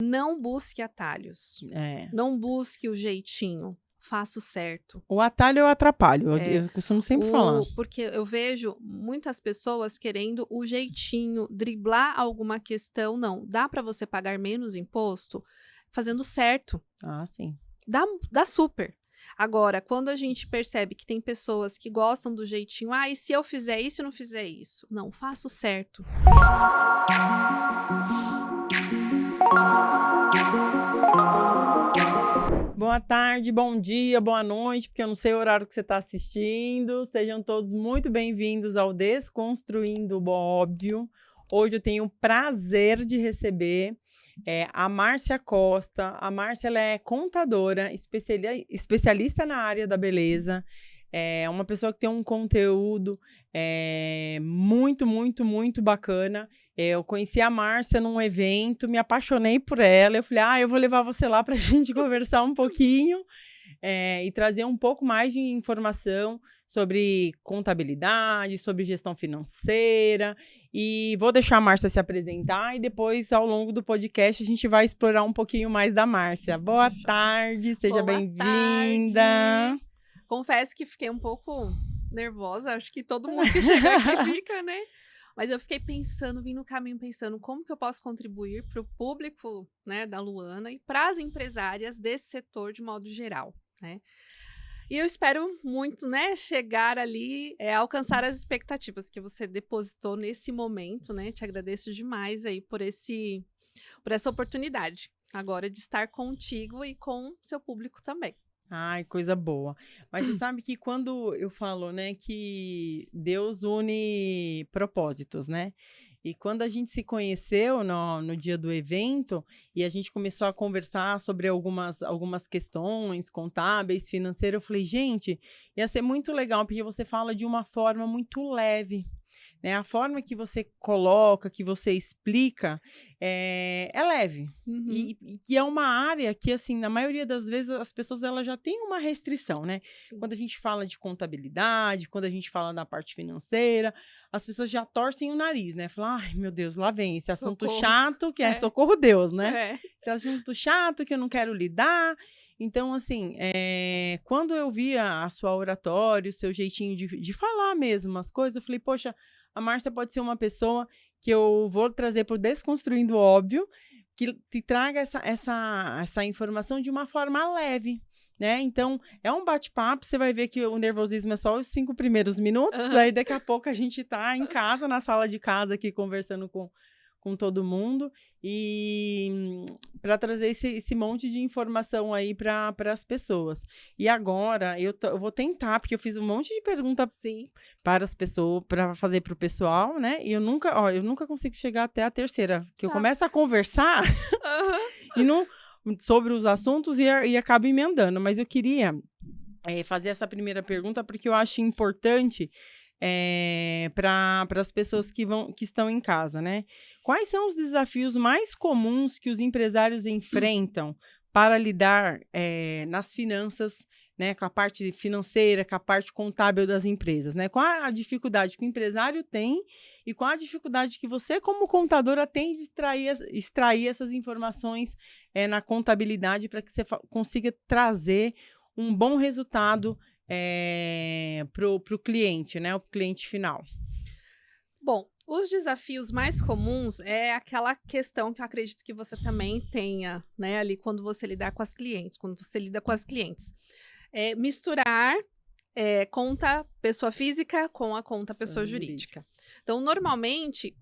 não busque atalhos. Não busque o jeitinho. Faça o certo. O atalho eu atrapalho, eu costumo sempre falar. Porque eu vejo muitas pessoas querendo o jeitinho, driblar alguma questão. Não, dá para você pagar menos imposto fazendo certo. Ah, sim. Dá super. Agora, quando a gente percebe que tem pessoas que gostam do jeitinho, e se eu fizer isso e não fizer isso? Não, faça o certo. Boa tarde, bom dia, boa noite, porque eu não sei o horário que você está assistindo. Sejam todos muito bem-vindos ao Desconstruindo o Óbvio. Hoje eu tenho o prazer de receber a Márcia Costa. A Márcia ela é contadora, especialista na área da beleza. É uma pessoa que tem um conteúdo muito, muito, muito bacana. Eu conheci a Márcia num evento, me apaixonei por ela. Eu falei, eu vou levar você lá para a gente conversar um pouquinho e trazer um pouco mais de informação sobre contabilidade, sobre gestão financeira. E vou deixar a Márcia se apresentar e depois, ao longo do podcast, a gente vai explorar um pouquinho mais da Márcia. Boa tarde, seja bem-vinda. Confesso que fiquei um pouco nervosa, acho que todo mundo que chega aqui fica, né? Mas eu fiquei pensando, vim no caminho pensando como que eu posso contribuir para o público, né, da Luana e para as empresárias desse setor de modo geral, né? E eu espero muito, né, chegar ali, alcançar as expectativas que você depositou nesse momento, né? Te agradeço demais aí por essa oportunidade agora de estar contigo e com seu público também. Ai, coisa boa. Mas você sabe que quando eu falo, né, que Deus une propósitos, né? E quando a gente se conheceu no dia do evento e a gente começou a conversar sobre algumas questões contábeis, financeiras, eu falei, gente, ia ser muito legal, porque você fala de uma forma muito leve. Né? A forma que você coloca, que você explica, é leve. Uhum. E é uma área que, assim, na maioria das vezes, as pessoas elas já têm uma restrição, né? Sim. Quando a gente fala de contabilidade, quando a gente fala da parte financeira, as pessoas já torcem o nariz, né? Falam, ai, meu Deus, lá vem esse assunto chato, que é socorro Deus, né? Esse assunto chato que eu não quero lidar. Então, assim, quando eu via a sua oratória, o seu jeitinho de falar mesmo as coisas, eu falei, poxa, a Márcia pode ser uma pessoa que eu vou trazer para o Desconstruindo o Óbvio, que te traga essa informação de uma forma leve, né? Então, é um bate-papo, você vai ver que o nervosismo é só os 5 primeiros minutos, daí daqui a pouco a gente tá em casa, na sala de casa aqui, conversando com todo mundo, e para trazer esse monte de informação aí para as pessoas. E agora, eu vou tentar, porque eu fiz um monte de pergunta para as pessoas, para fazer para o pessoal, né? E eu nunca consigo chegar até a terceira, que eu começo a conversar e não, sobre os assuntos e acabo emendando. Mas eu queria fazer essa primeira pergunta, porque eu acho importante para as pessoas que estão em casa, né? Quais são os desafios mais comuns que os empresários enfrentam para lidar nas finanças, né? Com a parte financeira, com a parte contábil das empresas, né? Qual a dificuldade que o empresário tem e qual a dificuldade que você, como contadora, tem de extrair essas informações na contabilidade para que você consiga trazer um bom resultado para o cliente, né? O cliente final. Bom, os desafios mais comuns é aquela questão que eu acredito que você também tenha, né? Ali quando você lidar com as clientes, quando você lida com as clientes. Misturar conta pessoa física com a conta pessoa jurídica. Então, normalmente,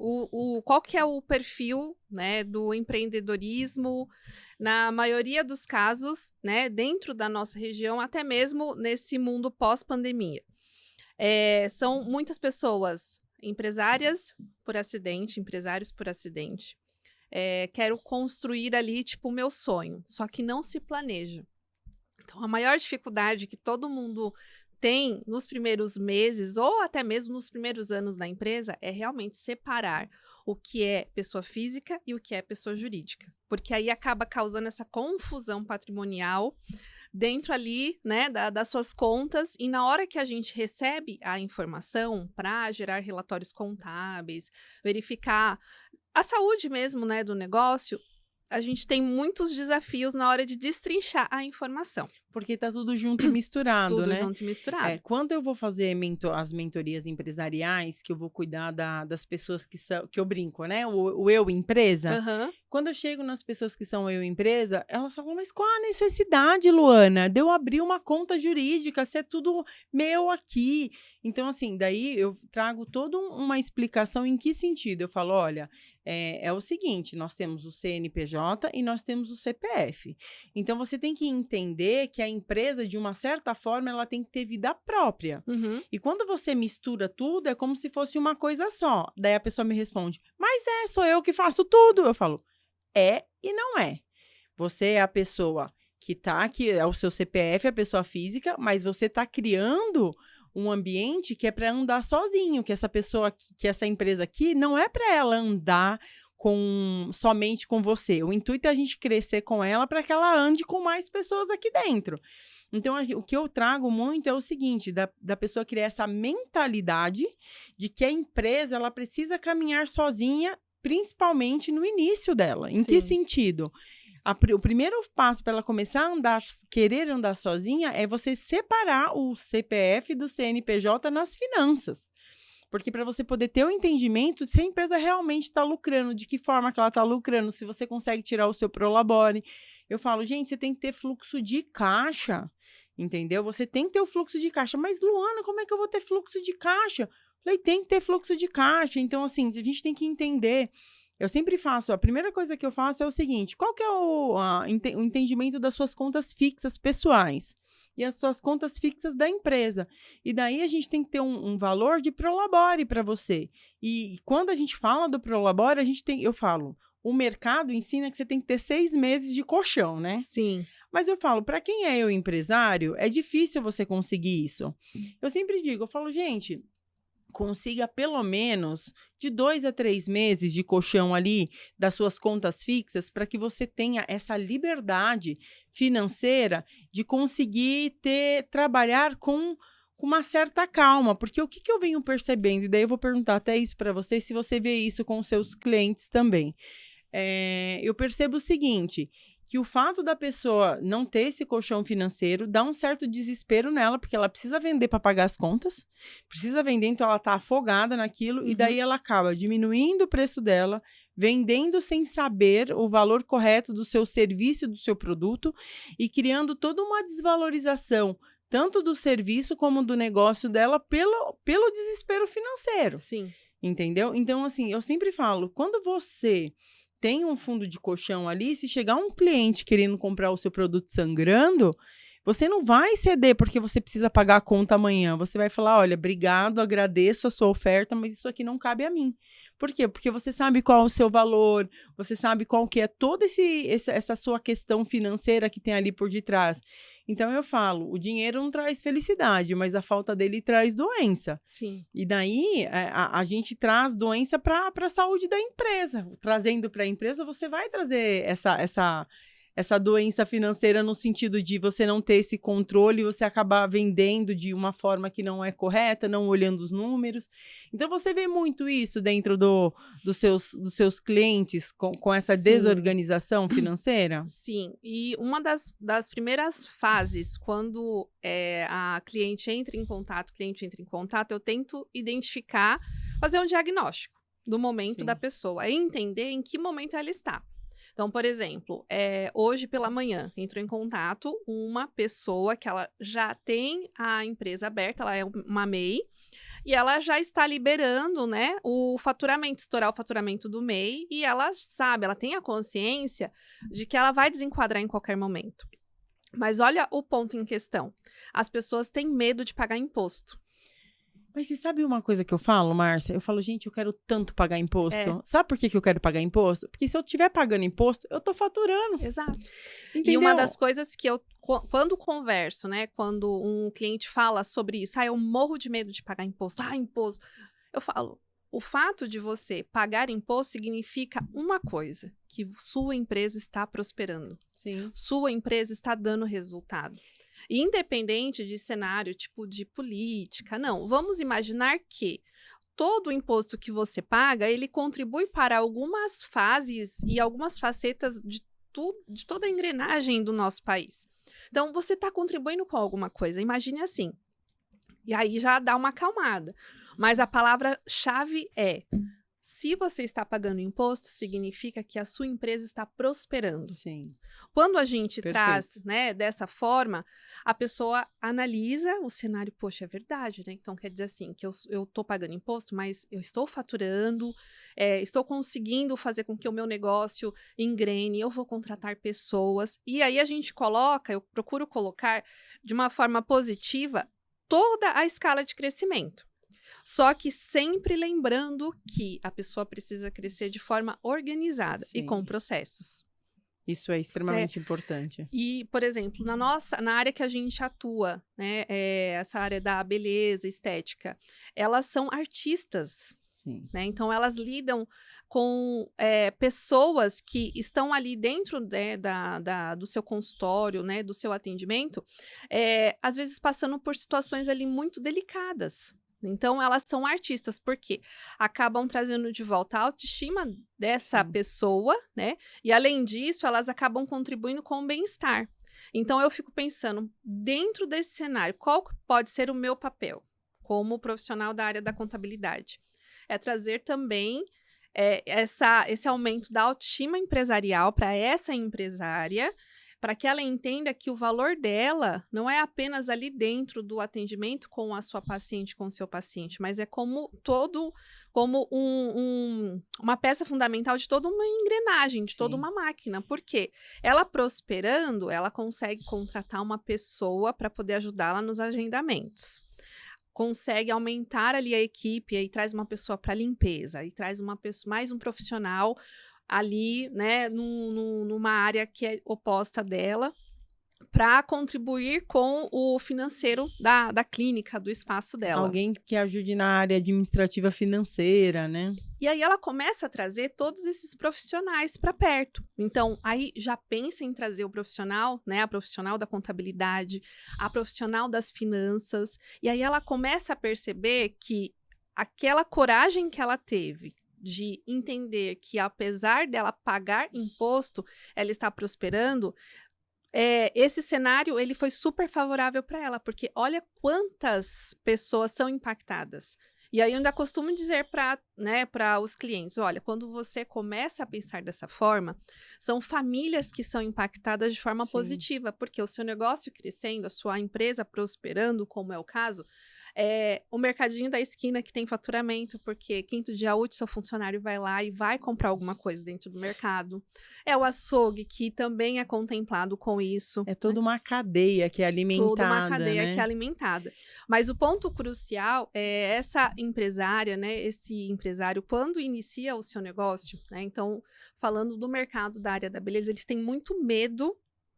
qual que é o perfil, né, do empreendedorismo, na maioria dos casos, né, dentro da nossa região, até mesmo nesse mundo pós-pandemia. São muitas pessoas empresários por acidente. Quero construir ali, tipo, o meu sonho, só que não se planeja. Então, a maior dificuldade que todo mundo tem nos primeiros meses ou até mesmo nos primeiros anos da empresa é realmente separar o que é pessoa física e o que é pessoa jurídica, porque aí acaba causando essa confusão patrimonial dentro ali, né, das suas contas, e na hora que a gente recebe a informação para gerar relatórios contábeis, verificar a saúde mesmo, né, do negócio, a gente tem muitos desafios na hora de destrinchar a informação. Porque tá tudo junto e misturado, tudo né? Tudo junto e misturado. Quando eu vou fazer as mentorias empresariais, que eu vou cuidar das pessoas que eu brinco, né? O eu empresa. Quando eu chego nas pessoas que são eu empresa, elas falam, mas qual a necessidade, Luana, de eu abrir uma conta jurídica, se é tudo meu aqui? Então, assim, daí eu trago toda uma explicação em que sentido. Eu falo, olha, é o seguinte, nós temos o CNPJ e nós temos o CPF. Então, você tem que entender que a empresa, de uma certa forma, ela tem que ter vida própria. E quando você mistura tudo, é como se fosse uma coisa só. Daí a pessoa me responde, mas sou eu que faço tudo. Eu falo, é e não é. Você é a pessoa que tá aqui, é o seu CPF, a pessoa física, mas você tá criando um ambiente que é para andar sozinho, que essa pessoa, que essa empresa aqui, não é para ela andar somente com você. O intuito é a gente crescer com ela para que ela ande com mais pessoas aqui dentro. Então, o que eu trago muito é o seguinte, da pessoa criar essa mentalidade de que a empresa, ela precisa caminhar sozinha, principalmente no início dela. Em que sentido? O primeiro passo para ela começar a querer andar sozinha, é você separar o CPF do CNPJ nas finanças. Porque para você poder ter o entendimento se a empresa realmente está lucrando, de que forma que ela está lucrando, se você consegue tirar o seu Prolabore. Eu falo, gente, você tem que ter fluxo de caixa, entendeu? Você tem que ter o fluxo de caixa. Mas, Luana, como é que eu vou ter fluxo de caixa? Falei, tem que ter fluxo de caixa. Então, assim, a gente tem que entender. Eu sempre faço, a primeira coisa que eu faço é o seguinte, qual que é o entendimento das suas contas fixas pessoais e as suas contas fixas da empresa? E daí a gente tem que ter um valor de Prolabore para você. E quando a gente fala do Prolabore, eu falo, o mercado ensina que você tem que ter 6 meses de colchão, né? Sim. Mas eu falo, para quem é eu empresário, é difícil você conseguir isso. Eu sempre digo, eu falo, gente, consiga pelo menos de 2 a 3 meses de colchão ali das suas contas fixas para que você tenha essa liberdade financeira de conseguir trabalhar com uma certa calma, porque o que eu venho percebendo, e daí eu vou perguntar até isso para você, se você vê isso com os seus clientes também. Eu percebo o seguinte, que o fato da pessoa não ter esse colchão financeiro dá um certo desespero nela, porque ela precisa vender para pagar as contas, precisa vender, então ela está afogada naquilo, e daí ela acaba diminuindo o preço dela, vendendo sem saber o valor correto do seu serviço, do seu produto, e criando toda uma desvalorização, tanto do serviço como do negócio dela, pelo desespero financeiro. Sim. Entendeu? Então, assim, eu sempre falo, quando você tem um fundo de colchão ali, se chegar um cliente querendo comprar o seu produto sangrando, você não vai ceder porque você precisa pagar a conta amanhã. Você vai falar, olha, obrigado, agradeço a sua oferta, mas isso aqui não cabe a mim. Por quê? Porque você sabe qual é o seu valor, você sabe qual que é toda essa sua questão financeira que tem ali por detrás. Então, eu falo, o dinheiro não traz felicidade, mas a falta dele traz doença. Sim. E daí, a gente traz doença para a saúde da empresa. Trazendo para a empresa, você vai trazer essa doença financeira no sentido de você não ter esse controle e você acabar vendendo de uma forma que não é correta, não olhando os números. Então, você vê muito isso dentro dos seus clientes com essa desorganização financeira? Sim, e uma das primeiras fases, quando a cliente entra em contato, eu tento identificar, fazer um diagnóstico do momento da pessoa, e entender em que momento ela está. Então, por exemplo, hoje pela manhã entrou em contato uma pessoa que ela já tem a empresa aberta, ela é uma MEI, e ela já está liberando, né, o faturamento, estourar o faturamento do MEI, e ela sabe, ela tem a consciência de que ela vai desenquadrar em qualquer momento. Mas olha o ponto em questão, as pessoas têm medo de pagar imposto. Mas você sabe uma coisa que eu falo, Márcia? Eu falo, gente, eu quero tanto pagar imposto. Sabe por que eu quero pagar imposto? Porque se eu estiver pagando imposto, eu tô faturando. Exato. Entendeu? E uma das coisas que quando converso, né, quando um cliente fala sobre isso, eu morro de medo de pagar imposto. Imposto. Eu falo, o fato de você pagar imposto significa uma coisa, que sua empresa está prosperando. Sim. Sua empresa está dando resultado. E independente de cenário, tipo de política, não. Vamos imaginar que todo o imposto que você paga, ele contribui para algumas fases e algumas facetas de toda a engrenagem do nosso país. Então, você está contribuindo com alguma coisa. Imagine assim. E aí já dá uma acalmada. Mas a palavra-chave é: se você está pagando imposto, significa que a sua empresa está prosperando. Sim. Quando a gente traz, né, dessa forma, a pessoa analisa o cenário. Poxa, é verdade, né? Então, quer dizer assim, que eu estou pagando imposto, mas eu estou faturando, estou conseguindo fazer com que o meu negócio engrene, eu vou contratar pessoas. E aí a gente eu procuro colocar de uma forma positiva toda a escala de crescimento. Só que sempre lembrando que a pessoa precisa crescer de forma organizada e com processos. Isso é extremamente importante. E, por exemplo, na área que a gente atua, né, essa área da beleza, estética, elas são artistas. Sim. Né? Então, elas lidam com pessoas que estão ali dentro, né, do seu consultório, né, do seu atendimento, às vezes passando por situações ali muito delicadas. Então, elas são artistas, porque acabam trazendo de volta a autoestima dessa pessoa, né? E, além disso, elas acabam contribuindo com o bem-estar. Então, eu fico pensando, dentro desse cenário, qual pode ser o meu papel como profissional da área da contabilidade? É trazer também esse aumento da autoestima empresarial para essa empresária, para que ela entenda que o valor dela não é apenas ali dentro do atendimento com a sua paciente, com o seu paciente, mas é como uma peça fundamental de toda uma engrenagem, de toda uma máquina. Porque ela prosperando, ela consegue contratar uma pessoa para poder ajudá-la nos agendamentos. Consegue aumentar ali a equipe, aí traz uma pessoa para limpeza, aí traz mais um profissional ali, né, numa área que é oposta dela, para contribuir com o financeiro da clínica, do espaço dela. Alguém que ajude na área administrativa financeira, né? E aí ela começa a trazer todos esses profissionais para perto. Então, aí já pensa em trazer o profissional, né, a profissional da contabilidade, a profissional das finanças, e aí ela começa a perceber que aquela coragem que ela teve de entender que, apesar dela pagar imposto, ela está prosperando, esse cenário ele foi super favorável para ela, porque olha quantas pessoas são impactadas. E aí eu ainda costumo dizer para os clientes, olha, quando você começa a pensar dessa forma, são famílias que são impactadas de forma positiva, porque o seu negócio crescendo, a sua empresa prosperando, como é o caso, o mercadinho da esquina que tem faturamento, porque quinto dia útil seu funcionário vai lá e vai comprar alguma coisa dentro do mercado. É o açougue que também é contemplado com isso. É toda uma cadeia que é alimentada, toda uma cadeia, né? que é alimentada. Mas o ponto crucial é essa empresária, né? Esse empresário, quando inicia o seu negócio, né? Então, falando do mercado da área da beleza, eles têm muito medo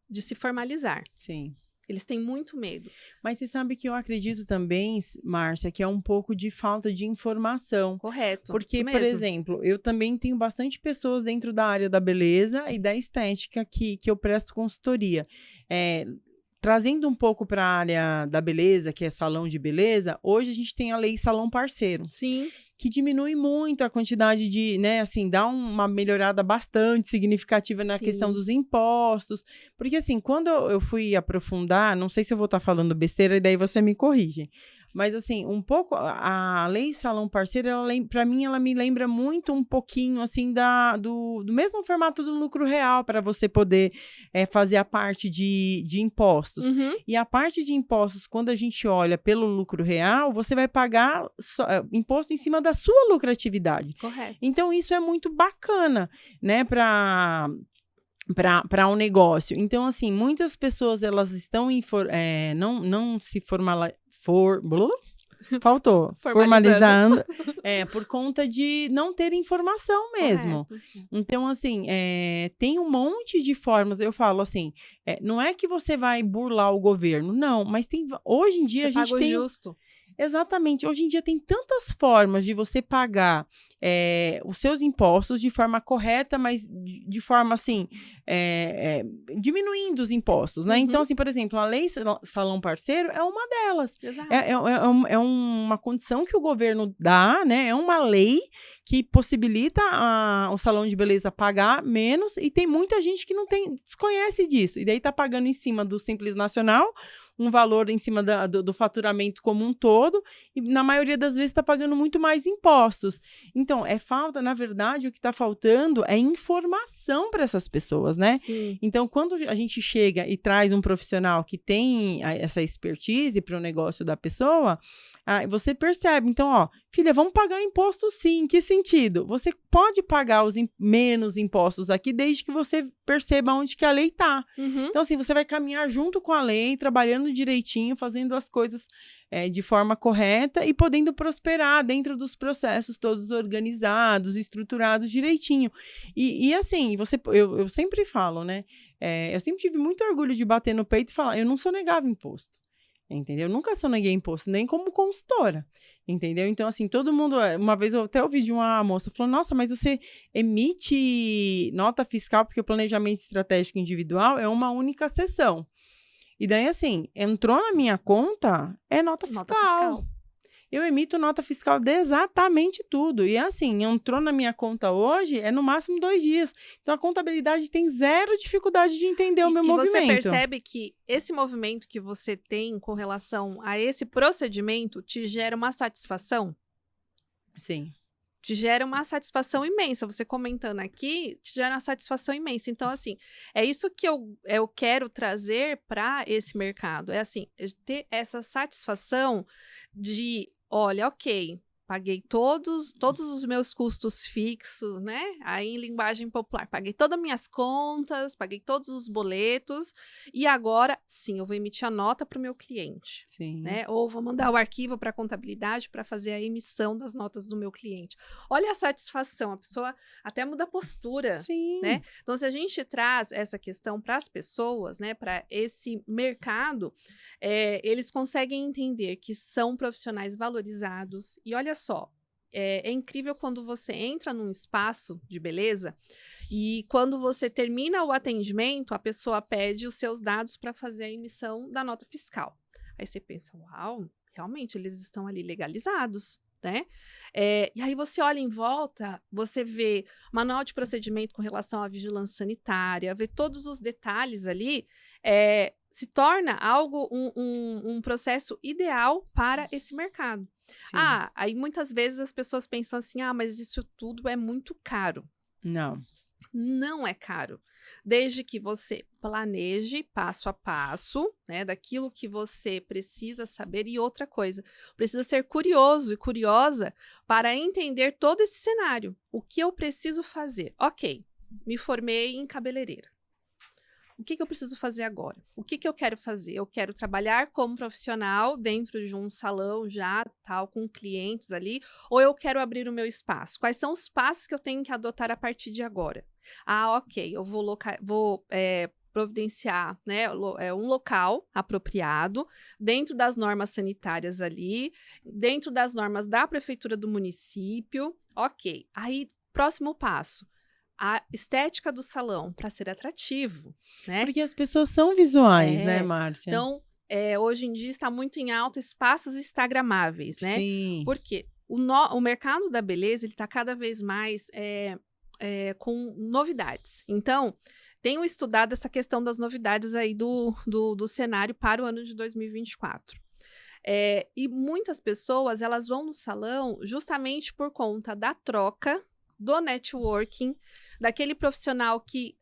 de se formalizar. Sim. Eles têm muito medo. Mas você sabe que eu acredito também, Márcia, que é um pouco de falta de informação. Correto. Porque, por exemplo, eu também tenho bastante pessoas dentro da área da beleza e da estética que eu presto consultoria. Trazendo um pouco para a área da beleza, que é salão de beleza, hoje a gente tem a lei Salão Parceiro. Sim. Que diminui muito a quantidade de, né, assim, dá uma melhorada bastante significativa na questão dos impostos. Porque, assim, quando eu fui aprofundar, não sei se eu vou estar falando besteira, e daí você me corrige. Mas, assim, um pouco, a lei Salão Parceiro, para mim, ela me lembra muito um pouquinho, assim, do mesmo formato do lucro real, para você poder fazer a parte de impostos. Uhum. E a parte de impostos, quando a gente olha pelo lucro real, você vai pagar imposto em cima da sua lucratividade. Correto. Então, isso é muito bacana, né, para um negócio. Então, assim, muitas pessoas, elas estão não se formalizando por conta de não ter informação mesmo. Correto. Então, assim, tem um monte de formas. Eu falo assim, não é que você vai burlar o governo, não, mas hoje em dia você a gente tem... justo. Exatamente. Hoje em dia tem tantas formas de você pagar os seus impostos de forma correta, mas de forma, assim, diminuindo os impostos, né? Então, assim, por exemplo, a lei Salão Parceiro é uma delas. Exato. É uma condição que o governo dá, né? É uma lei que possibilita o salão de beleza pagar menos, e tem muita gente que desconhece disso. E daí tá pagando em cima do Simples Nacional, um valor em cima do faturamento como um todo, e na maioria das vezes está pagando muito mais impostos. Então, na verdade, o que está faltando é informação para essas pessoas, né? Sim. Então, quando a gente chega e traz um profissional que tem essa expertise para o negócio da pessoa, você percebe. Então, ó, filha, vamos pagar imposto sim. Em que sentido? Você pode pagar menos impostos aqui, desde que você perceba onde que a lei está. Então, assim, você vai caminhar junto com a lei, trabalhando direitinho, fazendo as coisas de forma correta e podendo prosperar dentro dos processos todos organizados, estruturados direitinho. E assim, eu sempre falo, né? Eu sempre tive muito orgulho de bater no peito e falar, eu não sonegaava imposto. Entendeu? Eu nunca soneguei imposto, nem como consultora, entendeu? Então, assim, todo mundo... Uma vez eu até ouvi de uma moça, falou, nossa, mas você emite nota fiscal porque o planejamento estratégico individual é uma única sessão. E daí, assim, entrou na minha conta, é nota fiscal. Eu emito nota fiscal de exatamente tudo. E assim, entrou na minha conta hoje, é no máximo 2 dias. Então, a contabilidade tem zero dificuldade de entender o meu movimento. E você percebe que esse movimento que você tem com relação a esse procedimento te gera uma satisfação? Sim. Te gera uma satisfação imensa. Você comentando aqui, te gera uma satisfação imensa. Então, assim, é isso que eu quero trazer para esse mercado. É assim, ter essa satisfação de... Olha, ok, paguei todos os meus custos fixos, né? Aí, em linguagem popular, paguei todas as minhas contas, paguei todos os boletos, e agora, sim, eu vou emitir a nota para o meu cliente. Sim. Né? Ou vou mandar o arquivo para a contabilidade para fazer a emissão das notas do meu cliente. Olha a satisfação, a pessoa até muda a postura. Sim. Né? Então, se a gente traz essa questão para as pessoas, né, para esse mercado, eles conseguem entender que são profissionais valorizados. E olha só, é incrível quando você entra num espaço de beleza e quando você termina o atendimento, a pessoa pede os seus dados para fazer a emissão da nota fiscal. Aí você pensa, uau, realmente eles estão ali legalizados. Né? E aí você olha em volta, você vê manual de procedimento com relação à vigilância sanitária, vê todos os detalhes ali, se torna algo, um processo ideal para esse mercado. Sim. Aí muitas vezes as pessoas pensam assim, mas isso tudo é muito caro. Não é caro, desde que você planeje passo a passo, né, daquilo que você precisa saber. E outra coisa, precisa ser curioso e curiosa para entender todo esse cenário. O que eu preciso fazer? Ok, me formei em cabeleireira. O que eu preciso fazer agora? O que eu quero fazer? Eu quero trabalhar como profissional dentro de um salão já, tal, com clientes ali, ou eu quero abrir o meu espaço? Quais são os passos que eu tenho que adotar a partir de agora? Ok, eu vou providenciar, né, um local apropriado, dentro das normas sanitárias ali, dentro das normas da prefeitura do município. Ok, aí, próximo passo. A estética do salão, para ser atrativo, né? Porque as pessoas são visuais, né, Márcia? Então, hoje em dia está muito em alta espaços instagramáveis, né? Sim. Porque o mercado da beleza, ele está cada vez mais com novidades. Então, tenho estudado essa questão das novidades aí do cenário para o ano de 2024. E muitas pessoas, elas vão no salão justamente por conta da troca, do networking, daquele profissional que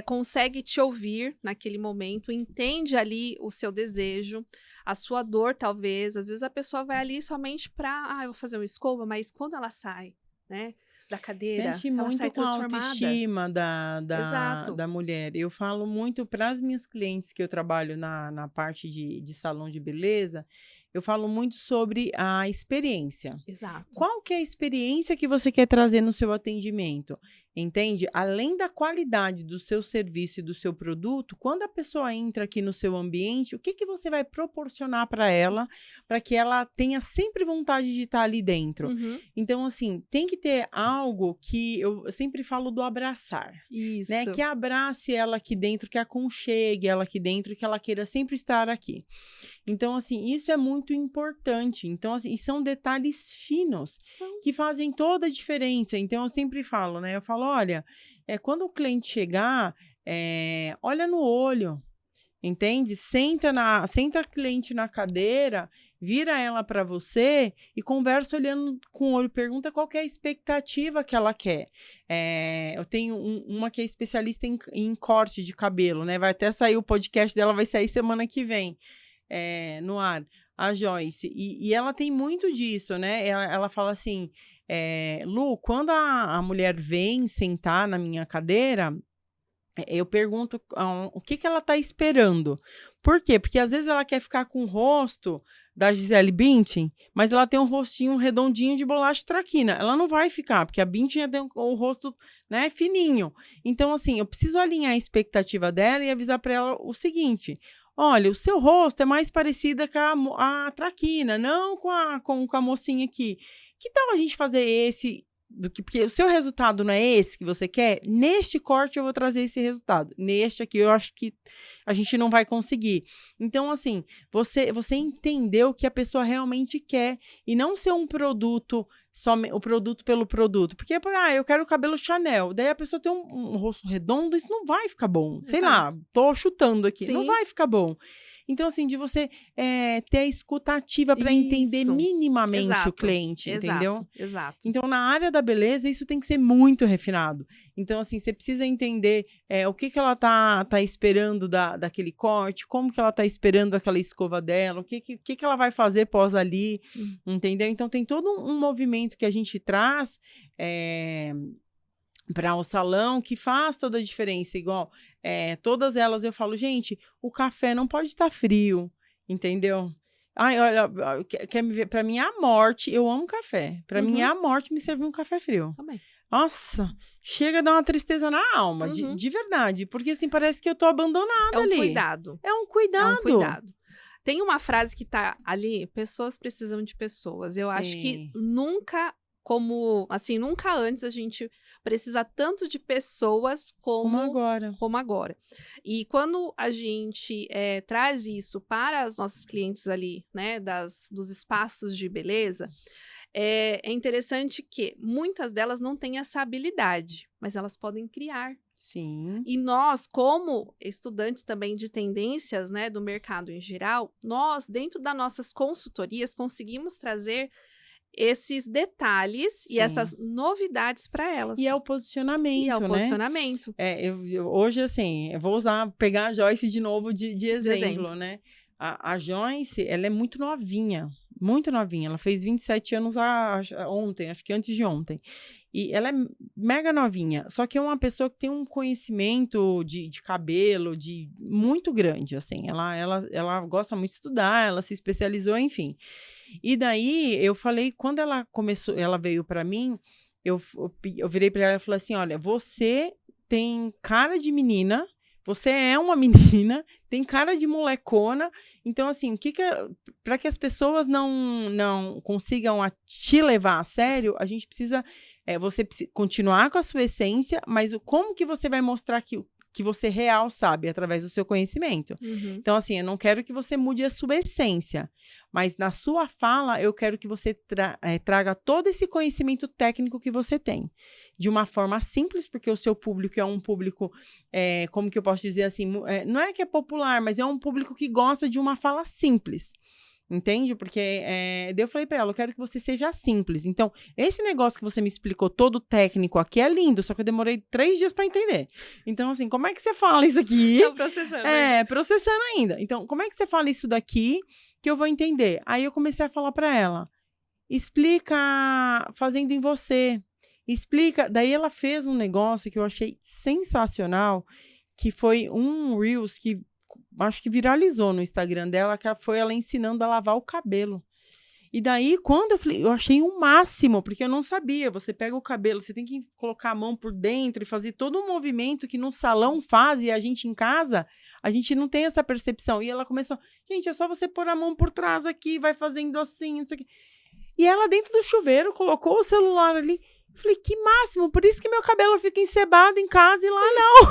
consegue te ouvir naquele momento, entende ali o seu desejo, a sua dor, talvez. Às vezes a pessoa vai ali somente para, eu vou fazer uma escova, mas quando ela sai, né, da cadeira, mexe ela muito sai com a transformada. autoestima da mulher. Eu falo muito para as minhas clientes que eu trabalho na parte de salão de beleza, eu falo muito sobre a experiência. Exato. Qual que é a experiência que você quer trazer no seu atendimento? Entende? Além da qualidade do seu serviço e do seu produto, quando a pessoa entra aqui no seu ambiente, o que que você vai proporcionar para ela, para que ela tenha sempre vontade de estar ali dentro? Então, assim, tem que ter algo que eu sempre falo do abraçar. Isso. Né? Que abrace ela aqui dentro, que aconchegue ela aqui dentro, que ela queira sempre estar aqui. Então, assim, isso é muito importante. Então, assim, e são detalhes finos que fazem toda a diferença. Então, eu sempre falo, né? Eu falo, olha, quando o cliente chegar, olha no olho, entende? Senta a cliente na cadeira, vira ela para você e conversa olhando com o olho, pergunta qual que é a expectativa que ela quer. Eu tenho uma que é especialista em corte de cabelo, né? Vai até sair o podcast dela, vai sair semana que vem no ar, a Joyce. E ela tem muito disso, né? Ela fala assim, Lu, quando a mulher vem sentar na minha cadeira, eu pergunto o que ela está esperando. Por quê? Porque às vezes ela quer ficar com o rosto da Gisele Bündchen, mas ela tem um rostinho redondinho de bolacha traquina. Ela não vai ficar, porque a Bündchen tem o rosto, né, fininho. Então, assim, eu preciso alinhar a expectativa dela e avisar para ela o seguinte: olha, o seu rosto é mais parecida com a traquina, não com a mocinha aqui. Que tal a gente fazer porque o seu resultado não é esse que você quer? Neste corte eu vou trazer esse resultado. Neste aqui eu acho que a gente não vai conseguir. Então, assim, você entender o que a pessoa realmente quer e não ser um produto, só o produto pelo produto. Porque, eu quero o cabelo Chanel. Daí a pessoa tem um rosto redondo, isso não vai ficar bom. Sei lá, tô chutando aqui. Sim. Não vai ficar bom. Então, assim, de você ter a escutativa para entender minimamente o cliente, entendeu? Exato. Então, na área da beleza, isso tem que ser muito refinado. Então, assim, você precisa entender o que ela tá esperando daquele corte, como que ela tá esperando aquela escova dela, o que ela vai fazer pós ali, entendeu? Então, tem todo um movimento que a gente traz para o salão que faz toda a diferença. Igual, todas elas eu falo, gente, o café não pode estar frio, entendeu? Ai, olha, quer me ver? Pra mim é a morte, eu amo café. Pra mim é a morte me servir um café frio. Também. Nossa, chega a dar uma tristeza na alma, de verdade. Porque assim, parece que eu tô abandonada ali. Cuidado. É um cuidado. É um cuidado. Tem uma frase que tá ali, pessoas precisam de pessoas. Eu acho que nunca antes a gente precisa tanto de pessoas como agora. E quando a gente traz isso para as nossas clientes ali, né, dos espaços de beleza, é interessante que muitas delas não têm essa habilidade, mas elas podem criar. Sim. E nós, como estudantes também de tendências, né, do mercado em geral, nós, dentro das nossas consultorias, conseguimos trazer esses detalhes e essas novidades para elas. E é o posicionamento, né? Posicionamento. Hoje, assim, eu vou pegar a Joyce de novo de exemplo, né? A Joyce, ela é muito novinha. Muito novinha. Ela fez 27 anos ontem, acho que antes de ontem. E ela é mega novinha. Só que é uma pessoa que tem um conhecimento de cabelo muito grande, assim. Ela gosta muito de estudar, ela se especializou, enfim. E daí, eu falei, quando ela veio para mim, eu virei para ela e falei assim, olha, você tem cara de menina, você é uma menina, tem cara de molecona, então assim, para que as pessoas não consigam te levar a sério, a gente precisa, você precisa continuar com a sua essência, mas como que você vai mostrar que você real sabe, através do seu conhecimento. Então, assim, eu não quero que você mude a sua essência, mas na sua fala, eu quero que você traga todo esse conhecimento técnico que você tem, de uma forma simples, porque o seu público é um público, como que eu posso dizer assim, não é que é popular, mas é um público que gosta de uma fala simples. Entende? Porque daí eu falei pra ela, eu quero que você seja simples. Então, esse negócio que você me explicou todo técnico aqui é lindo, só que eu demorei 3 dias pra entender. Então, assim, como é que você fala isso aqui? Tô processando. Processando ainda. Então, como é que você fala isso daqui que eu vou entender? Aí eu comecei a falar pra ela, explica fazendo em você. Explica. Daí ela fez um negócio que eu achei sensacional, que foi um Reels que acho que viralizou no Instagram dela, que foi ela ensinando a lavar o cabelo. E daí, quando eu falei, eu achei o máximo, porque eu não sabia. Você pega o cabelo, você tem que colocar a mão por dentro e fazer todo um movimento que no salão faz, e a gente em casa, a gente não tem essa percepção. E ela começou, gente, é só você pôr a mão por trás aqui, vai fazendo assim, não sei o quê. E ela dentro do chuveiro, colocou o celular ali. Eu falei, que máximo, por isso que meu cabelo fica encebado em casa e lá não.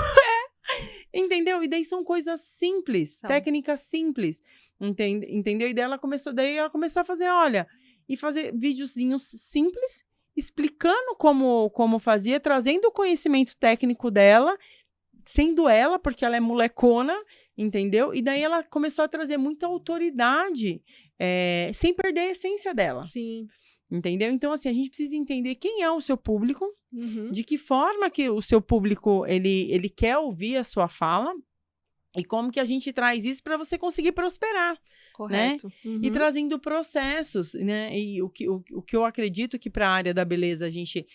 Entendeu? E daí são coisas simples, técnicas simples. Entendeu? E daí ela começou a fazer, olha, e fazer videozinhos simples, explicando como fazia, trazendo o conhecimento técnico dela, sendo ela, porque ela é molecona, entendeu? E daí ela começou a trazer muita autoridade, sem perder a essência dela. Sim. Entendeu? Então, assim, a gente precisa entender quem é o seu público, de que forma que o seu público, ele quer ouvir a sua fala, e como que a gente traz isso para você conseguir prosperar. Correto. Né? E trazendo processos, né? E o que eu acredito que para a área da beleza, a gente,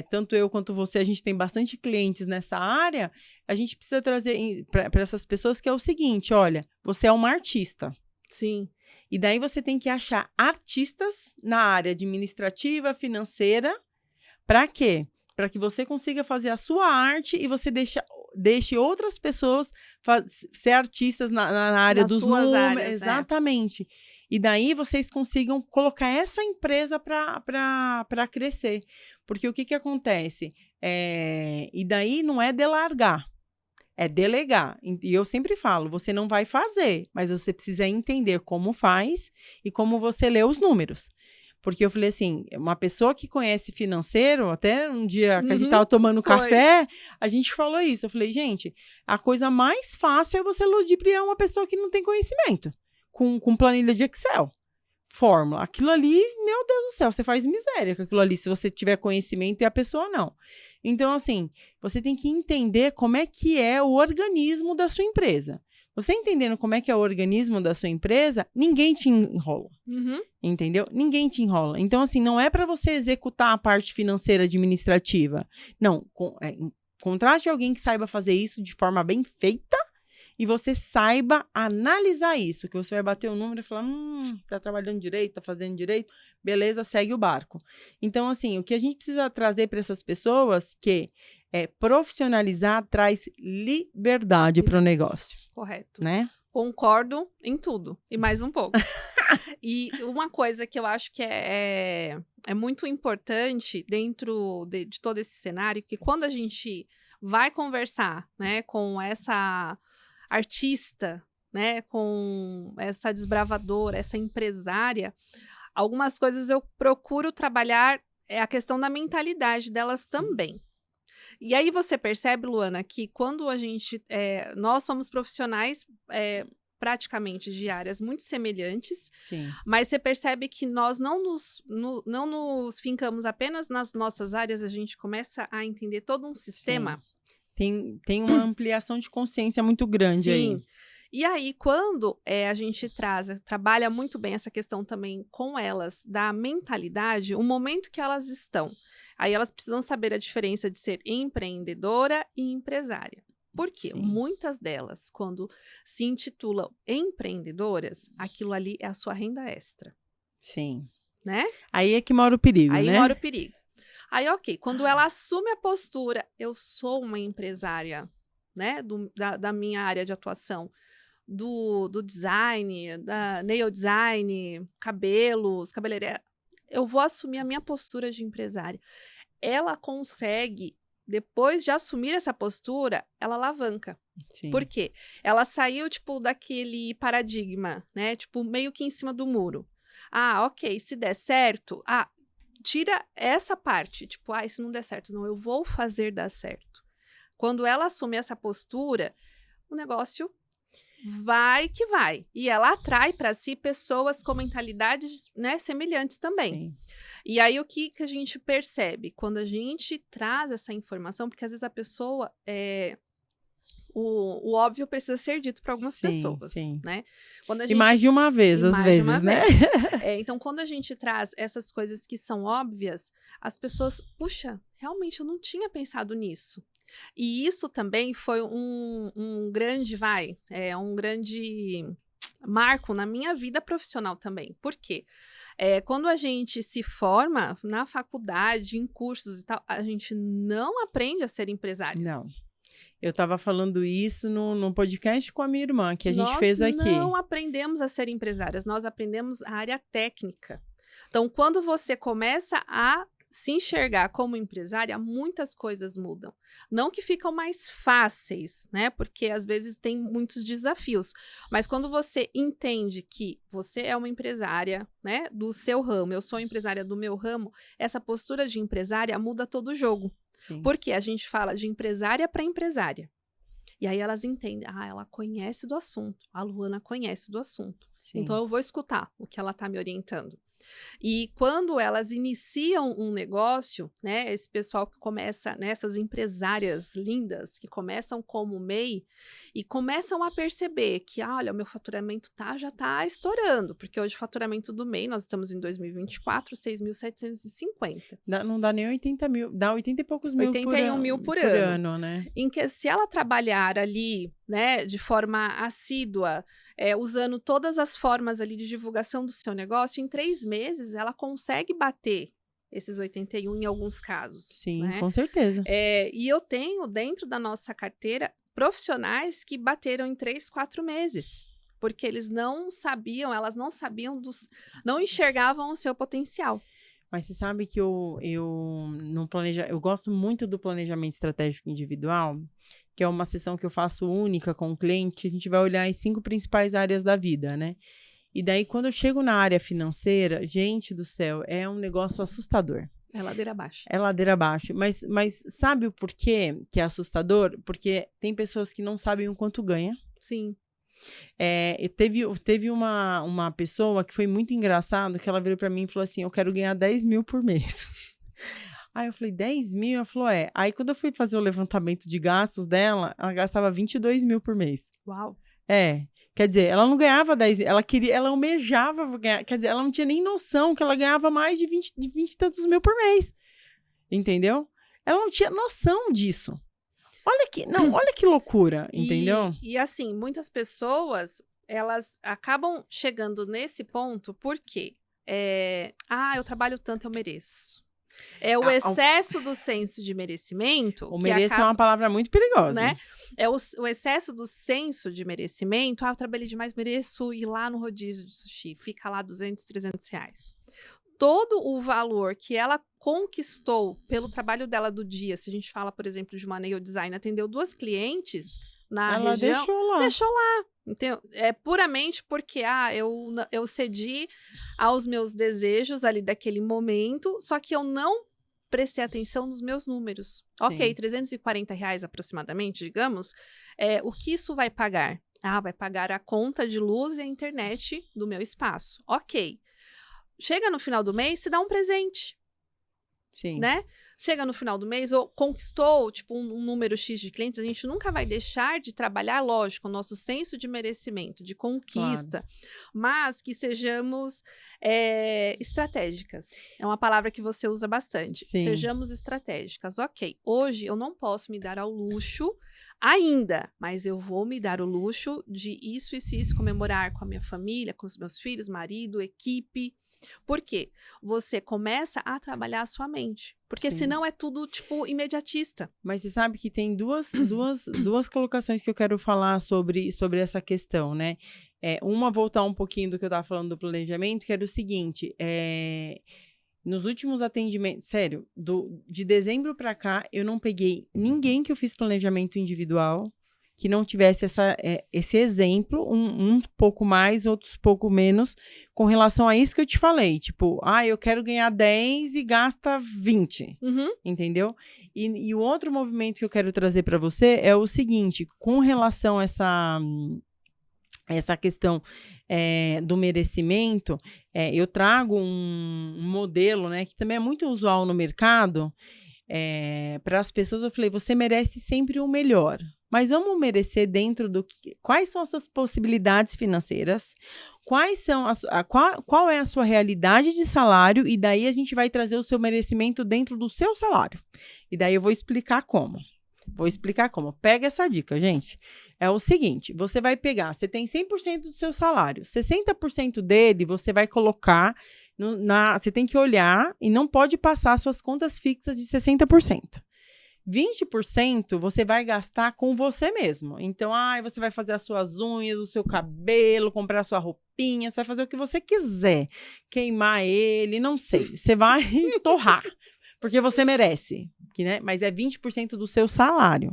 tanto eu quanto você, a gente tem bastante clientes nessa área, a gente precisa trazer para essas pessoas que é o seguinte, olha, você é uma artista. Sim. E daí você tem que achar artistas na área administrativa, financeira. Para quê? Para que você consiga fazer a sua arte e você deixe outras pessoas ser artistas na área dos números. Áreas, exatamente. E daí vocês consigam colocar essa empresa para crescer. Porque o que acontece? E daí não é delargar. É delegar. E eu sempre falo, você não vai fazer, mas você precisa entender como faz e como você lê os números. Porque eu falei assim, uma pessoa que conhece financeiro, até um dia que a gente estava tomando café, a gente falou isso. Eu falei, gente, a coisa mais fácil é você ludibriar uma pessoa que não tem conhecimento, com planilha de Excel. Fórmula. Aquilo ali, meu Deus do céu, você faz miséria com aquilo ali, se você tiver conhecimento e a pessoa não. Então, assim, você tem que entender como é que é o organismo da sua empresa. Você entendendo como é que é o organismo da sua empresa, ninguém te enrola. Entendeu? Ninguém te enrola. Então, assim, não é para você executar a parte financeira administrativa. Não. Contrate alguém que saiba fazer isso de forma bem feita, e você saiba analisar isso, que você vai bater o número e falar, tá trabalhando direito, tá fazendo direito, beleza, segue o barco. Então, assim, o que a gente precisa trazer para essas pessoas que profissionalizar traz liberdade para o negócio. Correto. Né? Concordo em tudo, e mais um pouco. E uma coisa que eu acho que é muito importante dentro de todo esse cenário, que quando a gente vai conversar, né, com essa artista, né, com essa desbravadora, essa empresária, algumas coisas eu procuro trabalhar a questão da mentalidade delas também. E aí você percebe, Luana, que quando a gente, nós somos profissionais praticamente de áreas muito semelhantes, mas você percebe que nós não nos fincamos apenas nas nossas áreas, a gente começa a entender todo um sistema. Tem uma ampliação de consciência muito grande aí. E aí, quando a gente trabalha muito bem essa questão também com elas, da mentalidade, o momento que elas estão, aí elas precisam saber a diferença de ser empreendedora e empresária. Porque muitas delas, quando se intitulam empreendedoras, aquilo ali é a sua renda extra. Sim. Né? Aí é que mora o perigo, né? Aí mora o perigo. Aí, ok, quando ela assume a postura, eu sou uma empresária, né, da minha área de atuação, do design, da nail design, cabelos, cabeleireira, eu vou assumir a minha postura de empresária. Ela consegue, depois de assumir essa postura, ela alavanca. Por quê? Ela saiu, tipo, daquele paradigma, né, tipo, meio que em cima do muro. Ah, ok, se der certo, tira essa parte, tipo, se não der certo, não, eu vou fazer dar certo. Quando ela assume essa postura, o negócio vai que vai. E ela atrai para si pessoas com mentalidades, né, semelhantes também. E aí, o que a gente percebe? Quando a gente traz essa informação, porque às vezes a pessoa o óbvio precisa ser dito para algumas pessoas, né? Quando a gente, e mais de uma vez, às vezes, né? Então, quando a gente traz essas coisas que são óbvias, as pessoas, puxa, realmente eu não tinha pensado nisso. E isso também foi um grande marco na minha vida profissional também. Por quê? Quando a gente se forma na faculdade, em cursos e tal, a gente não aprende a ser empresário. Não. Eu estava falando isso num podcast com a minha irmã, que a gente fez aqui. Nós não aprendemos a ser empresárias, nós aprendemos a área técnica. Então, quando você começa a se enxergar como empresária, muitas coisas mudam. Não que ficam mais fáceis, né? Porque às vezes tem muitos desafios. Mas quando você entende que você é uma empresária, né, do seu ramo, eu sou empresária do meu ramo, essa postura de empresária muda todo o jogo. Sim. Porque a gente fala de empresária para empresária. E aí elas entendem, ela conhece do assunto, a Luana conhece do assunto. Sim. Então eu vou escutar o que ela está me orientando. E quando elas iniciam um negócio, né, esse pessoal que começa, né, essas empresárias lindas que começam como MEI e começam a perceber que, olha, o meu faturamento já está estourando, porque hoje o faturamento do MEI, nós estamos em 2024, 6.750. Não dá nem 80 mil, dá 80 e poucos mil 81 mil por ano, né? Em que se ela trabalhar ali, né, de forma assídua, usando todas as formas ali de divulgação do seu negócio, em 3 meses ela consegue bater esses 81 em alguns casos. Sim, né? Com certeza. E eu tenho dentro da nossa carteira profissionais que bateram em 3, 4 meses. Porque elas não sabiam não enxergavam o seu potencial. Mas você sabe que eu gosto muito do planejamento estratégico individual, que é uma sessão que eu faço única com o cliente, a gente vai olhar as 5 principais áreas da vida, né? E daí, quando eu chego na área financeira, gente do céu, é um negócio assustador. É ladeira abaixo. É ladeira abaixo. Mas sabe o porquê que é assustador? Porque tem pessoas que não sabem o quanto ganha. Sim. Teve uma pessoa que foi muito engraçado, que ela virou pra mim e falou assim, eu quero ganhar 10 mil por mês. Aí eu falei, 10 mil? Ela falou, Aí quando eu fui fazer o levantamento de gastos dela, ela gastava 22 mil por mês. Uau. Quer dizer, ela não ganhava 10, ela almejava ganhar, quer dizer, ela não tinha nem noção que ela ganhava mais de 20 e tantos mil por mês. Entendeu? Ela não tinha noção disso. Olha que loucura, entendeu? E assim, muitas pessoas, elas acabam chegando nesse ponto porque, eu trabalho tanto, eu mereço. É o excesso do senso de merecimento. O mereço é uma palavra muito perigosa. Né? É o excesso do senso de merecimento. Eu trabalhei demais, mereço ir lá no rodízio de sushi. Fica lá 200, 300 reais. Todo o valor que ela conquistou pelo trabalho dela do dia, se a gente fala, por exemplo, de uma nail design, atendeu 2 clientes na região. Deixou lá. Então, é puramente porque eu cedi aos meus desejos ali daquele momento, só que eu não prestei atenção nos meus números. Sim. Ok, 340 reais aproximadamente, digamos, o que isso vai pagar? Vai pagar a conta de luz e a internet do meu espaço. Ok. Chega no final do mês, se dá um presente. Sim. Né? Chega no final do mês, ou conquistou, tipo, um número X de clientes, a gente nunca vai deixar de trabalhar, lógico, o nosso senso de merecimento, de conquista, mas que sejamos estratégicas. É uma palavra que você usa bastante. Sim. Sejamos estratégicas. Ok, hoje eu não posso me dar ao luxo ainda, mas eu vou me dar o luxo de isso, comemorar com a minha família, com os meus filhos, marido, equipe. Por quê? Você começa a trabalhar a sua mente. Porque Sim. senão é tudo, tipo, imediatista. Mas você sabe que tem duas colocações que eu quero falar sobre essa questão, né? Uma, voltar um pouquinho do que eu estava falando do planejamento, que era o seguinte, nos últimos atendimentos, sério, de dezembro para cá, eu não peguei ninguém que eu fiz planejamento individual que não tivesse esse exemplo, um pouco mais, outros pouco menos, com relação a isso que eu te falei. Tipo, eu quero ganhar 10 e gasta 20, entendeu? E o outro movimento que eu quero trazer para você é o seguinte, com relação a essa questão do merecimento, eu trago um modelo, né, que também é muito usual no mercado, para as pessoas. Eu falei, você merece sempre o melhor. Mas vamos merecer dentro quais são as suas possibilidades financeiras, qual é a sua realidade de salário, e daí a gente vai trazer o seu merecimento dentro do seu salário. E daí eu vou explicar como. Pega essa dica, gente. É o seguinte, você vai pegar, você tem 100% do seu salário, 60% dele você vai colocar Você tem que olhar e não pode passar suas contas fixas de 60%. 20% você vai gastar com você mesmo. Então, você vai fazer as suas unhas, o seu cabelo, comprar a sua roupinha, você vai fazer o que você quiser. Queimar ele, não sei. Você vai torrar, porque você merece, né? Mas é 20% do seu salário.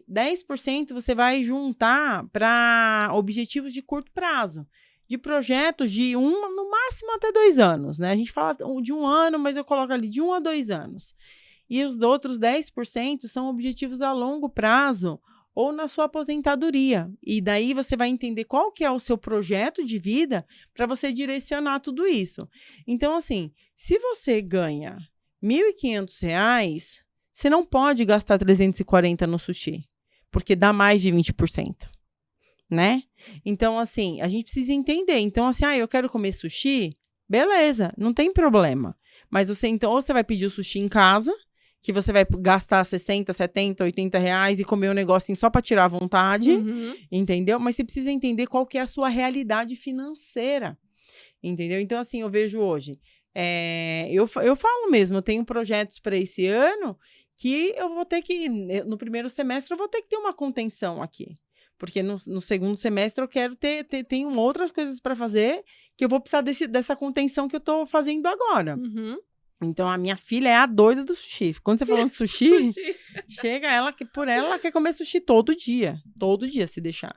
10% você vai juntar para objetivos de curto prazo, de projetos de no máximo até 2 anos, né? A gente fala de 1 ano, mas eu coloco ali de 1 a 2 anos. E os outros 10% são objetivos a longo prazo ou na sua aposentadoria. E daí você vai entender qual que é o seu projeto de vida para você direcionar tudo isso. Então, assim, se você ganha R$ 1.500, você não pode gastar 340 no sushi, porque dá mais de 20%, né? Então, assim, a gente precisa entender. Então, assim, eu quero comer sushi, beleza, não tem problema. Mas então, ou você vai pedir o sushi em casa, que você vai gastar 60, 70, 80 reais e comer um negocinho só para tirar a vontade, entendeu? Mas você precisa entender qual que é a sua realidade financeira, entendeu? Então, assim, eu vejo hoje, eu falo mesmo, eu tenho projetos para esse ano que eu vou ter que, no primeiro semestre, eu vou ter que ter uma contenção aqui. Porque no segundo semestre eu quero tenho outras coisas para fazer que eu vou precisar dessa contenção que eu tô fazendo agora. Então, a minha filha é a doida do sushi. Quando você falando de sushi, chega ela quer comer sushi todo dia, se deixar.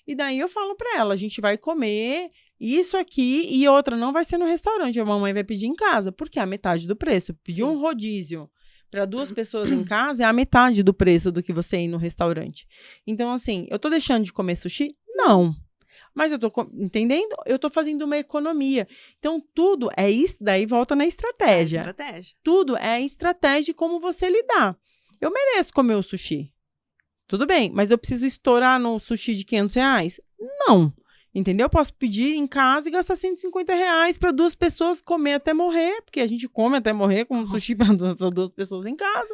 E daí eu falo pra ela, a gente vai comer isso aqui e outra não vai ser no restaurante, a mamãe vai pedir em casa, porque é a metade do preço. Pedir um rodízio para 2 pessoas em casa é a metade do preço do que você ir no restaurante. Então, assim, eu tô deixando de comer sushi? Não. Mas eu tô entendendo? Eu tô fazendo uma economia. Então, tudo é isso, daí volta na estratégia. Tudo é a estratégia de como você lidar. Eu mereço comer o sushi. Tudo bem, mas eu preciso estourar no sushi de R$ 500? Não. Entendeu? Eu posso pedir em casa e gastar R$ 150 para 2 pessoas comer até morrer, porque a gente come até morrer com sushi para 2 pessoas em casa.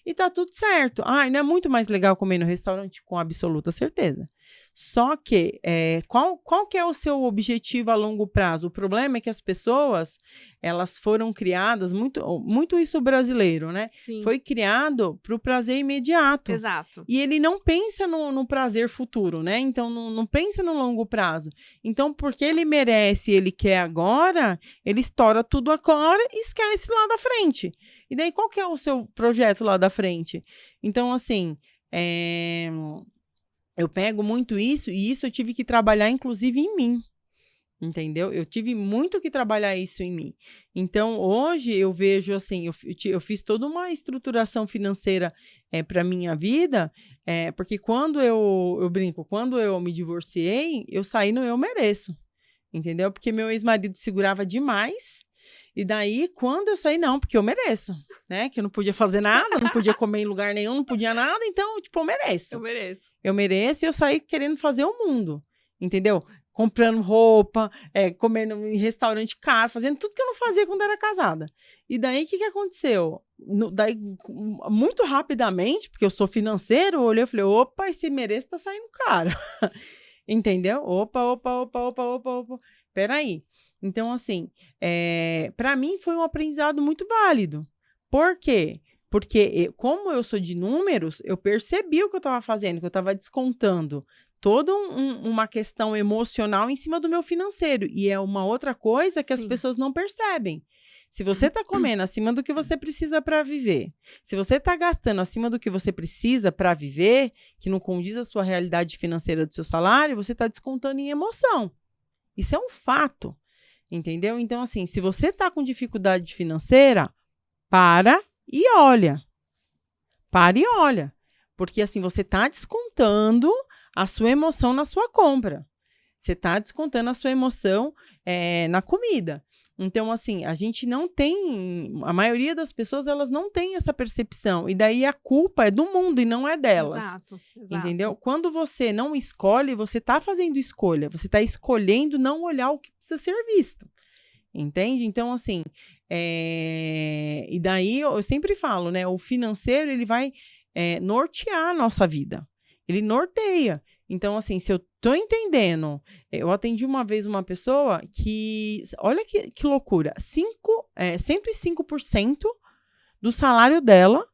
E tá tudo certo. Não é muito mais legal comer no restaurante? Com absoluta certeza. Só que, qual que é o seu objetivo a longo prazo? O problema é que as pessoas, elas foram criadas, muito isso brasileiro, né? Sim. Foi criado para o prazer imediato. Exato. E ele não pensa no prazer futuro, né? Então, não pensa no longo prazo. Então, porque ele merece, ele quer agora, ele estoura tudo agora e esquece lá da frente. E daí, qual que é o seu projeto lá da frente? Então, assim, eu pego muito isso, e isso eu tive que trabalhar, inclusive, em mim. Entendeu? Eu tive muito que trabalhar isso em mim. Então, hoje, eu vejo, assim, eu fiz toda uma estruturação financeira para minha vida, porque quando eu brinco, quando eu me divorciei, eu saí no Eu Mereço. Entendeu? Porque meu ex-marido segurava demais. E daí, quando eu saí, não, porque eu mereço, né? Que eu não podia fazer nada, não podia comer em lugar nenhum, não podia nada, então, tipo, eu mereço. Eu mereço e eu saí querendo fazer o mundo, entendeu? Comprando roupa, comendo em restaurante caro, fazendo tudo que eu não fazia quando era casada. E daí, o que aconteceu? Daí, muito rapidamente, porque eu sou financeiro, eu olhei e falei, opa, esse mereço tá saindo caro. Entendeu? Opa. Peraí. Então, assim, para mim foi um aprendizado muito válido. Por quê? Porque, como eu sou de números, eu percebi o que eu estava fazendo, que eu estava descontando toda uma questão emocional em cima do meu financeiro. E é uma outra coisa que as pessoas não percebem. Se você está comendo acima do que você precisa para viver, se você está gastando acima do que você precisa para viver, que não condiz a sua realidade financeira do seu salário, você está descontando em emoção. Isso é um fato. Entendeu? Então, assim, se você tá com dificuldade financeira, para e olha. Para e olha. Porque, assim, você tá descontando a sua emoção na sua compra. Você tá descontando a sua emoção na comida. Então, assim, a gente não tem... A maioria das pessoas, elas não tem essa percepção. E daí a culpa é do mundo e não é delas. Exato. Entendeu? Quando você não escolhe, você tá fazendo escolha. Você tá escolhendo não olhar o que precisa ser visto. Entende? Então, assim... E daí, eu sempre falo, né? O financeiro, ele vai nortear a nossa vida. Ele norteia. Então, assim, se eu tô entendendo, eu atendi uma vez uma pessoa que, olha que loucura, 105% do salário dela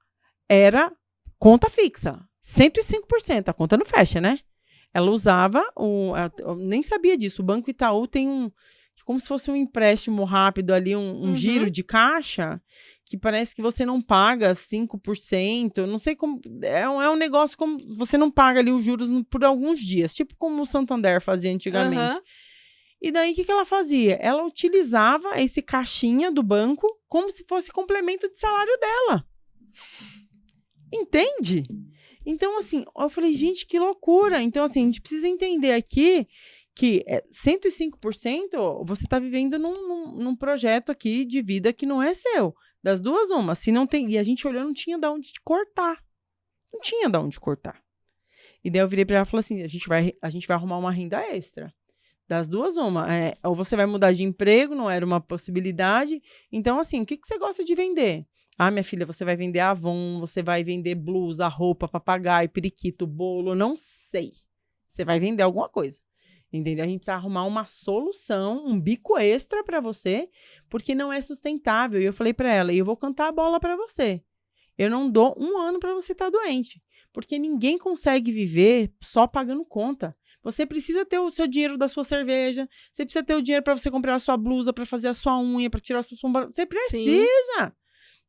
era conta fixa. 105%, a conta não fecha, né? Ela usava, eu nem sabia disso, o Banco Itaú tem como se fosse um empréstimo rápido ali, um giro de caixa, que parece que você não paga 5%, não sei como, é um negócio como, você não paga ali os juros por alguns dias, tipo como o Santander fazia antigamente. E daí, o que ela fazia? Ela utilizava esse caixinha do banco como se fosse complemento de salário dela. Entende? Então, assim, eu falei, gente, que loucura. Então, assim, a gente precisa entender aqui que 105% você está vivendo num projeto aqui de vida que não é seu. Das duas, uma. Se não tem, e a gente olhou, não tinha de onde cortar. Não tinha de onde cortar. E daí eu virei para ela e falei assim, a gente vai arrumar uma renda extra. Das duas, uma. Ou você vai mudar de emprego, não era uma possibilidade. Então, assim, o que você gosta de vender? Ah, minha filha, você vai vender Avon, você vai vender blusa, roupa, papagaio, periquito, bolo, não sei. Você vai vender alguma coisa. Entendeu? A gente precisa arrumar uma solução, um bico extra para você, porque não é sustentável. E eu falei para ela, e eu vou cantar a bola para você. Eu não dou 1 ano para você estar doente, porque ninguém consegue viver só pagando conta. Você precisa ter o seu dinheiro da sua cerveja, você precisa ter o dinheiro para você comprar a sua blusa, para fazer a sua unha, para tirar a sua sombra. Você precisa! Sim.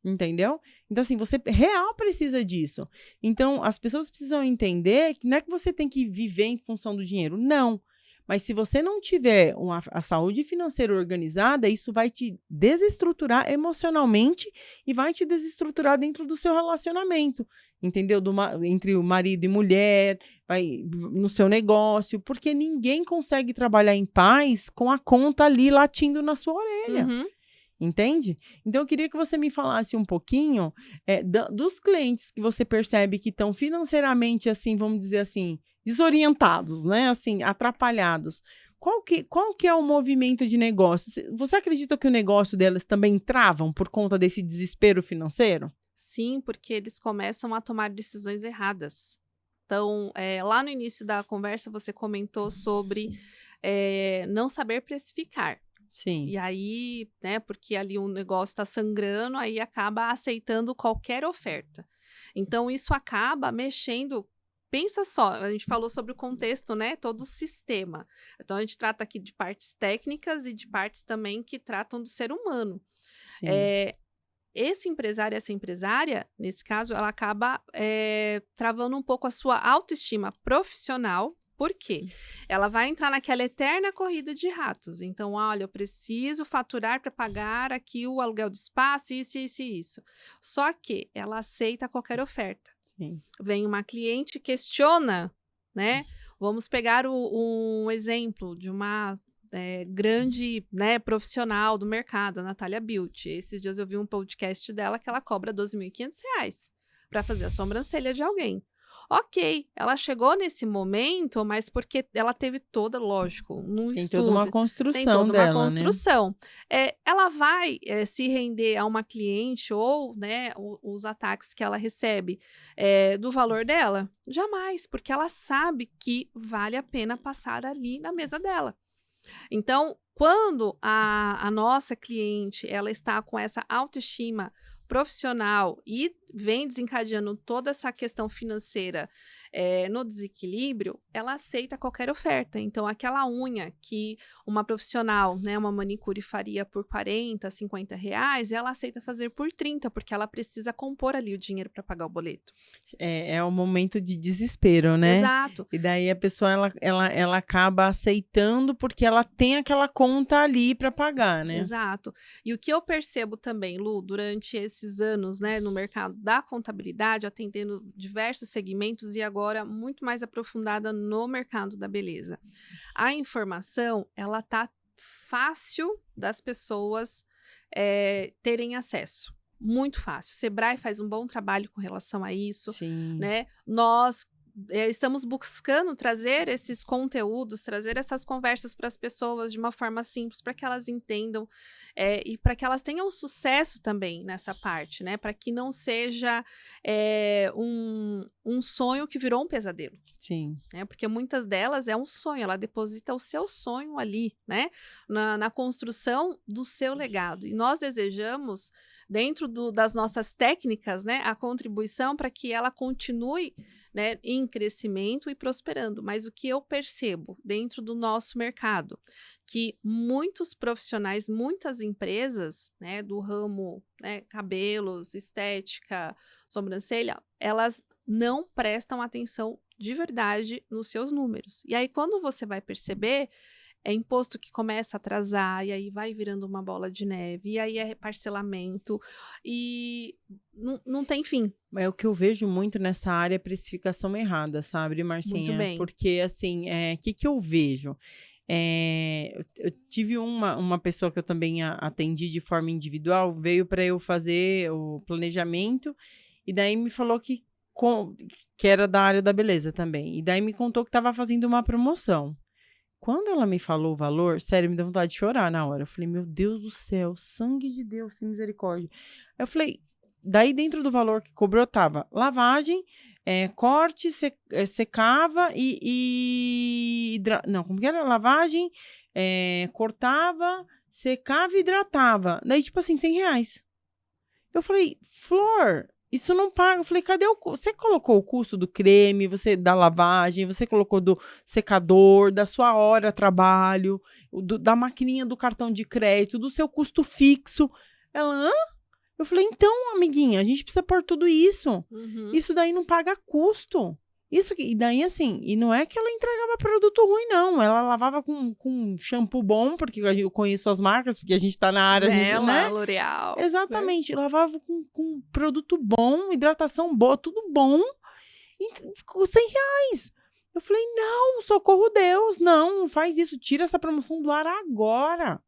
Entendeu? Então, assim, você real precisa disso. Então, as pessoas precisam entender que não é que você tem que viver em função do dinheiro. Não. Mas se você não tiver a saúde financeira organizada, isso vai te desestruturar emocionalmente e vai te desestruturar dentro do seu relacionamento, entendeu? Entre o marido e mulher, no seu negócio, porque ninguém consegue trabalhar em paz com a conta ali latindo na sua orelha. Entende? Então, eu queria que você me falasse um pouquinho dos clientes que você percebe que estão financeiramente, assim, vamos dizer assim, desorientados, né? Assim, atrapalhados. Qual que é o movimento de negócio? Você acredita que o negócio delas também travam por conta desse desespero financeiro? Sim, porque eles começam a tomar decisões erradas. Então, lá no início da conversa, você comentou sobre não saber precificar. Sim. E aí, né, porque ali o negócio está sangrando, aí acaba aceitando qualquer oferta. Então, isso acaba mexendo. Pensa só, a gente falou sobre o contexto, né, todo o sistema. Então, a gente trata aqui de partes técnicas e de partes também que tratam do ser humano. Sim. Esse empresário, essa empresária, nesse caso, ela acaba travando um pouco a sua autoestima profissional. Por quê? Ela vai entrar naquela eterna corrida de ratos. Então, olha, eu preciso faturar para pagar aqui o aluguel do espaço, isso. Só que ela aceita qualquer oferta. Sim. Vem uma cliente, questiona, né? Vamos pegar um exemplo de uma grande, né, profissional do mercado, a Natália Beauty. Esses dias eu vi um podcast dela que ela cobra R$12.500 para fazer a sobrancelha de alguém. Ok, ela chegou nesse momento, mas porque ela teve toda, lógico, um Tem estudo. toda uma construção Tem toda dela, uma construção. Né? Ela vai se render a uma cliente ou, né, os ataques que ela recebe do valor dela? Jamais, porque ela sabe que vale a pena passar ali na mesa dela. Então, quando a nossa cliente ela está com essa autoestima profissional e vem desencadeando toda essa questão financeira no desequilíbrio, ela aceita qualquer oferta. Então, aquela unha que uma profissional, né, uma manicure faria por R$40, R$50, ela aceita fazer por R$30, porque ela precisa compor ali o dinheiro para pagar o boleto. É um momento de desespero, né? Exato. E daí a pessoa, ela acaba aceitando porque ela tem aquela conta ali para pagar, né? Exato. E o que eu percebo também, Lu, durante esses anos, né, no mercado da contabilidade, atendendo diversos segmentos e agora muito mais aprofundada no mercado da beleza. A informação, ela tá fácil das pessoas terem acesso. Muito fácil. O Sebrae faz um bom trabalho com relação a isso, Sim. né? Nós, estamos buscando trazer esses conteúdos, trazer essas conversas para as pessoas de uma forma simples, para que elas entendam e para que elas tenham sucesso também nessa parte, né? Para que não seja um sonho que virou um pesadelo. Sim. Porque muitas delas é um sonho, ela deposita o seu sonho ali, né? Na construção do seu legado. E nós desejamos, dentro das nossas técnicas, né, a contribuição para que ela continue, né, em crescimento e prosperando. Mas o que eu percebo dentro do nosso mercado, que muitos profissionais, muitas empresas, né, do ramo, né, cabelos, estética, sobrancelha, elas não prestam atenção de verdade nos seus números. E aí, quando você vai perceber, é imposto que começa a atrasar, e aí vai virando uma bola de neve, e aí é parcelamento, e não tem fim. É o que eu vejo muito nessa área, precificação errada, sabe, Marcinha? Muito bem. Porque, assim, que eu vejo? Eu tive uma pessoa que eu também atendi de forma individual, veio para eu fazer o planejamento, e daí me falou que era da área da beleza também. E daí me contou que estava fazendo uma promoção. Quando ela me falou o valor, sério, me deu vontade de chorar na hora. Eu falei, meu Deus do céu, sangue de Deus, tem misericórdia. Eu falei, daí dentro do valor que cobrou tava lavagem, corte, secava não, como que era? Lavagem, cortava, secava e hidratava. Daí, tipo assim, R$100. Eu falei, Flor, isso não paga. Eu falei, cadê você colocou o custo do creme, da lavagem, você colocou do secador, da sua hora de trabalho, da maquininha do cartão de crédito, do seu custo fixo. Ela, hã? Eu falei, então, amiguinha, a gente precisa pôr tudo isso. Uhum. Isso daí não paga custo. E daí, assim, e não é que ela entregava produto ruim, não. Ela lavava com shampoo bom, porque eu conheço as marcas, porque a gente tá na área, né? L'Oreal. Exatamente. Né? Lavava com produto bom, hidratação boa, tudo bom. E ficou R$100. Eu falei, não, socorro Deus, não faz isso. Tira essa promoção do ar agora.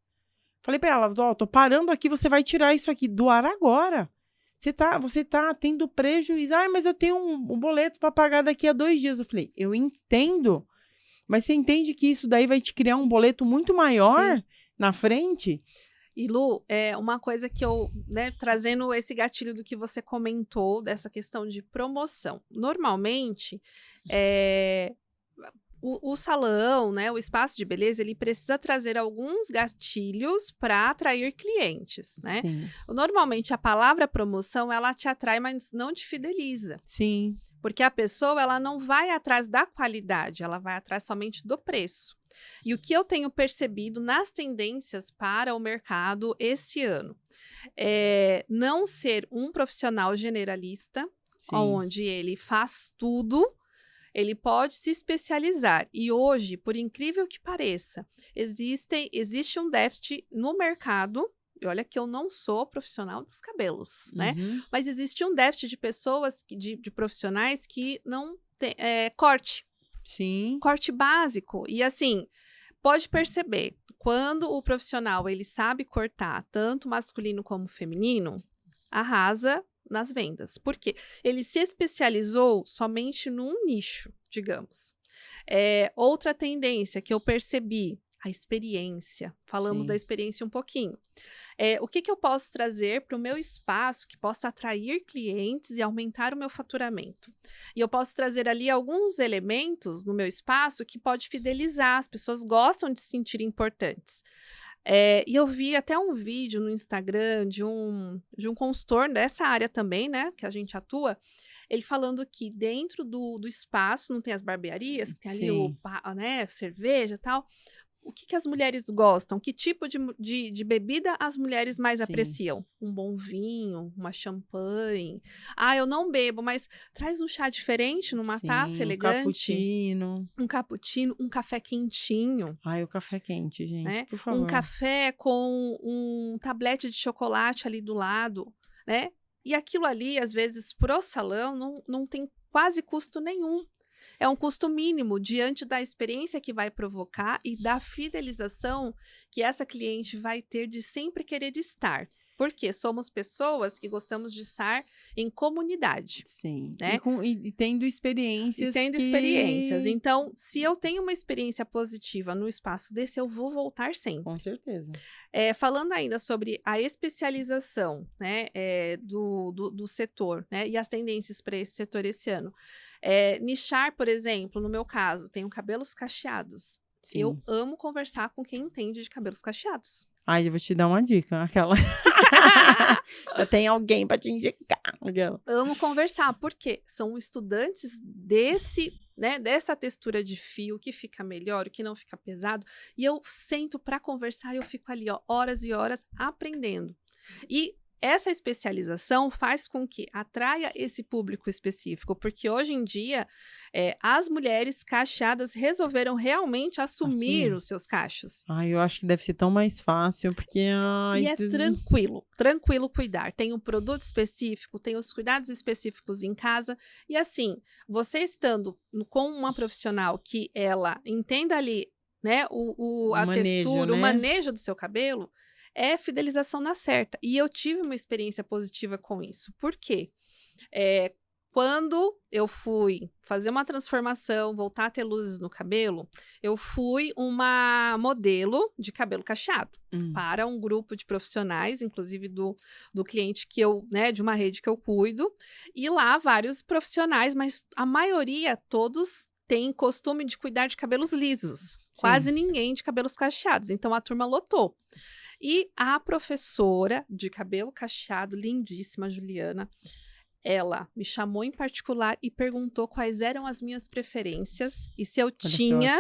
Falei pra ela, tô parando aqui, você vai tirar isso aqui do ar agora. Você tá tendo prejuízo. Mas eu tenho um boleto para pagar daqui a 2 dias. Eu falei, eu entendo. Mas você entende que isso daí vai te criar um boleto muito maior na frente? E Lu, uma coisa que eu, né, trazendo esse gatilho do que você comentou, dessa questão de promoção. Normalmente, o salão, né, o espaço de beleza, ele precisa trazer alguns gatilhos para atrair clientes, né? Sim. Normalmente, a palavra promoção, ela te atrai, mas não te fideliza. Sim. Porque a pessoa, ela não vai atrás da qualidade, ela vai atrás somente do preço. E o que eu tenho percebido nas tendências para o mercado esse ano é não ser um profissional generalista, onde ele faz tudo. Ele pode se especializar. E hoje, por incrível que pareça, existe um déficit no mercado. E olha que eu não sou profissional dos cabelos, né? Mas existe um déficit de pessoas, de profissionais que não tem corte. Sim. Corte básico. E assim, pode perceber, quando o profissional ele sabe cortar tanto masculino como feminino, arrasa nas vendas. Por quê? Ele se especializou somente num nicho, digamos. Outra tendência que eu percebi, a experiência. Falamos da experiência um pouquinho. O que eu posso trazer para o meu espaço que possa atrair clientes e aumentar o meu faturamento? E eu posso trazer ali alguns elementos no meu espaço que pode fidelizar. As pessoas gostam de se sentir importantes. E eu vi até um vídeo no Instagram de um consultor dessa área também, né, que a gente atua, ele falando que dentro do espaço, não tem as barbearias, que tem ali né, cerveja e tal, o que as mulheres gostam? Que tipo de bebida as mulheres mais apreciam? Um bom vinho, uma champanhe. Eu não bebo, mas traz um chá diferente numa taça elegante. Um cappuccino, um café quentinho. O café quente, gente, por favor. Um café com um tablete de chocolate ali do lado, né? E aquilo ali, às vezes, pro salão, não tem quase custo nenhum. É um custo mínimo diante da experiência que vai provocar e da fidelização que essa cliente vai ter de sempre querer estar. Porque somos pessoas que gostamos de estar em comunidade. Sim. Né? E tendo experiências. Experiências. Então, se eu tenho uma experiência positiva no espaço desse, eu vou voltar sempre. Com certeza. Falando ainda sobre a especialização, né, do setor, né, e as tendências para esse setor esse ano. Nichar, por exemplo, no meu caso, tenho cabelos cacheados. Sim. Eu amo conversar com quem entende de cabelos cacheados. Ai, eu vou te dar uma dica, aquela. Eu tenho alguém para te indicar. Amo conversar, porque são estudantes dessa textura de fio, que fica melhor, o que não fica pesado, e eu sento para conversar e eu fico ali, ó, horas e horas aprendendo. E essa especialização faz com que atraia esse público específico, porque hoje em dia as mulheres cacheadas resolveram realmente assumir os seus cachos. Ai, eu acho que deve ser tão mais fácil, porque... E é tranquilo cuidar. Tem um produto específico, tem os cuidados específicos em casa, e assim, você estando com uma profissional que ela entenda ali, né, a manejo, textura, né? O manejo do seu cabelo, é fidelização na certa. E eu tive uma experiência positiva com isso. Por quê? Quando eu fui fazer uma transformação, voltar a ter luzes no cabelo, eu fui uma modelo de cabelo cacheado para um grupo de profissionais, inclusive do cliente que eu, né, de uma rede que eu cuido. E lá vários profissionais, mas a maioria, todos têm costume de cuidar de cabelos lisos. Sim. Quase ninguém de cabelos cacheados. Então a turma lotou. E a professora de cabelo cacheado, lindíssima, Juliana, ela me chamou em particular e perguntou quais eram as minhas preferências e se eu tinha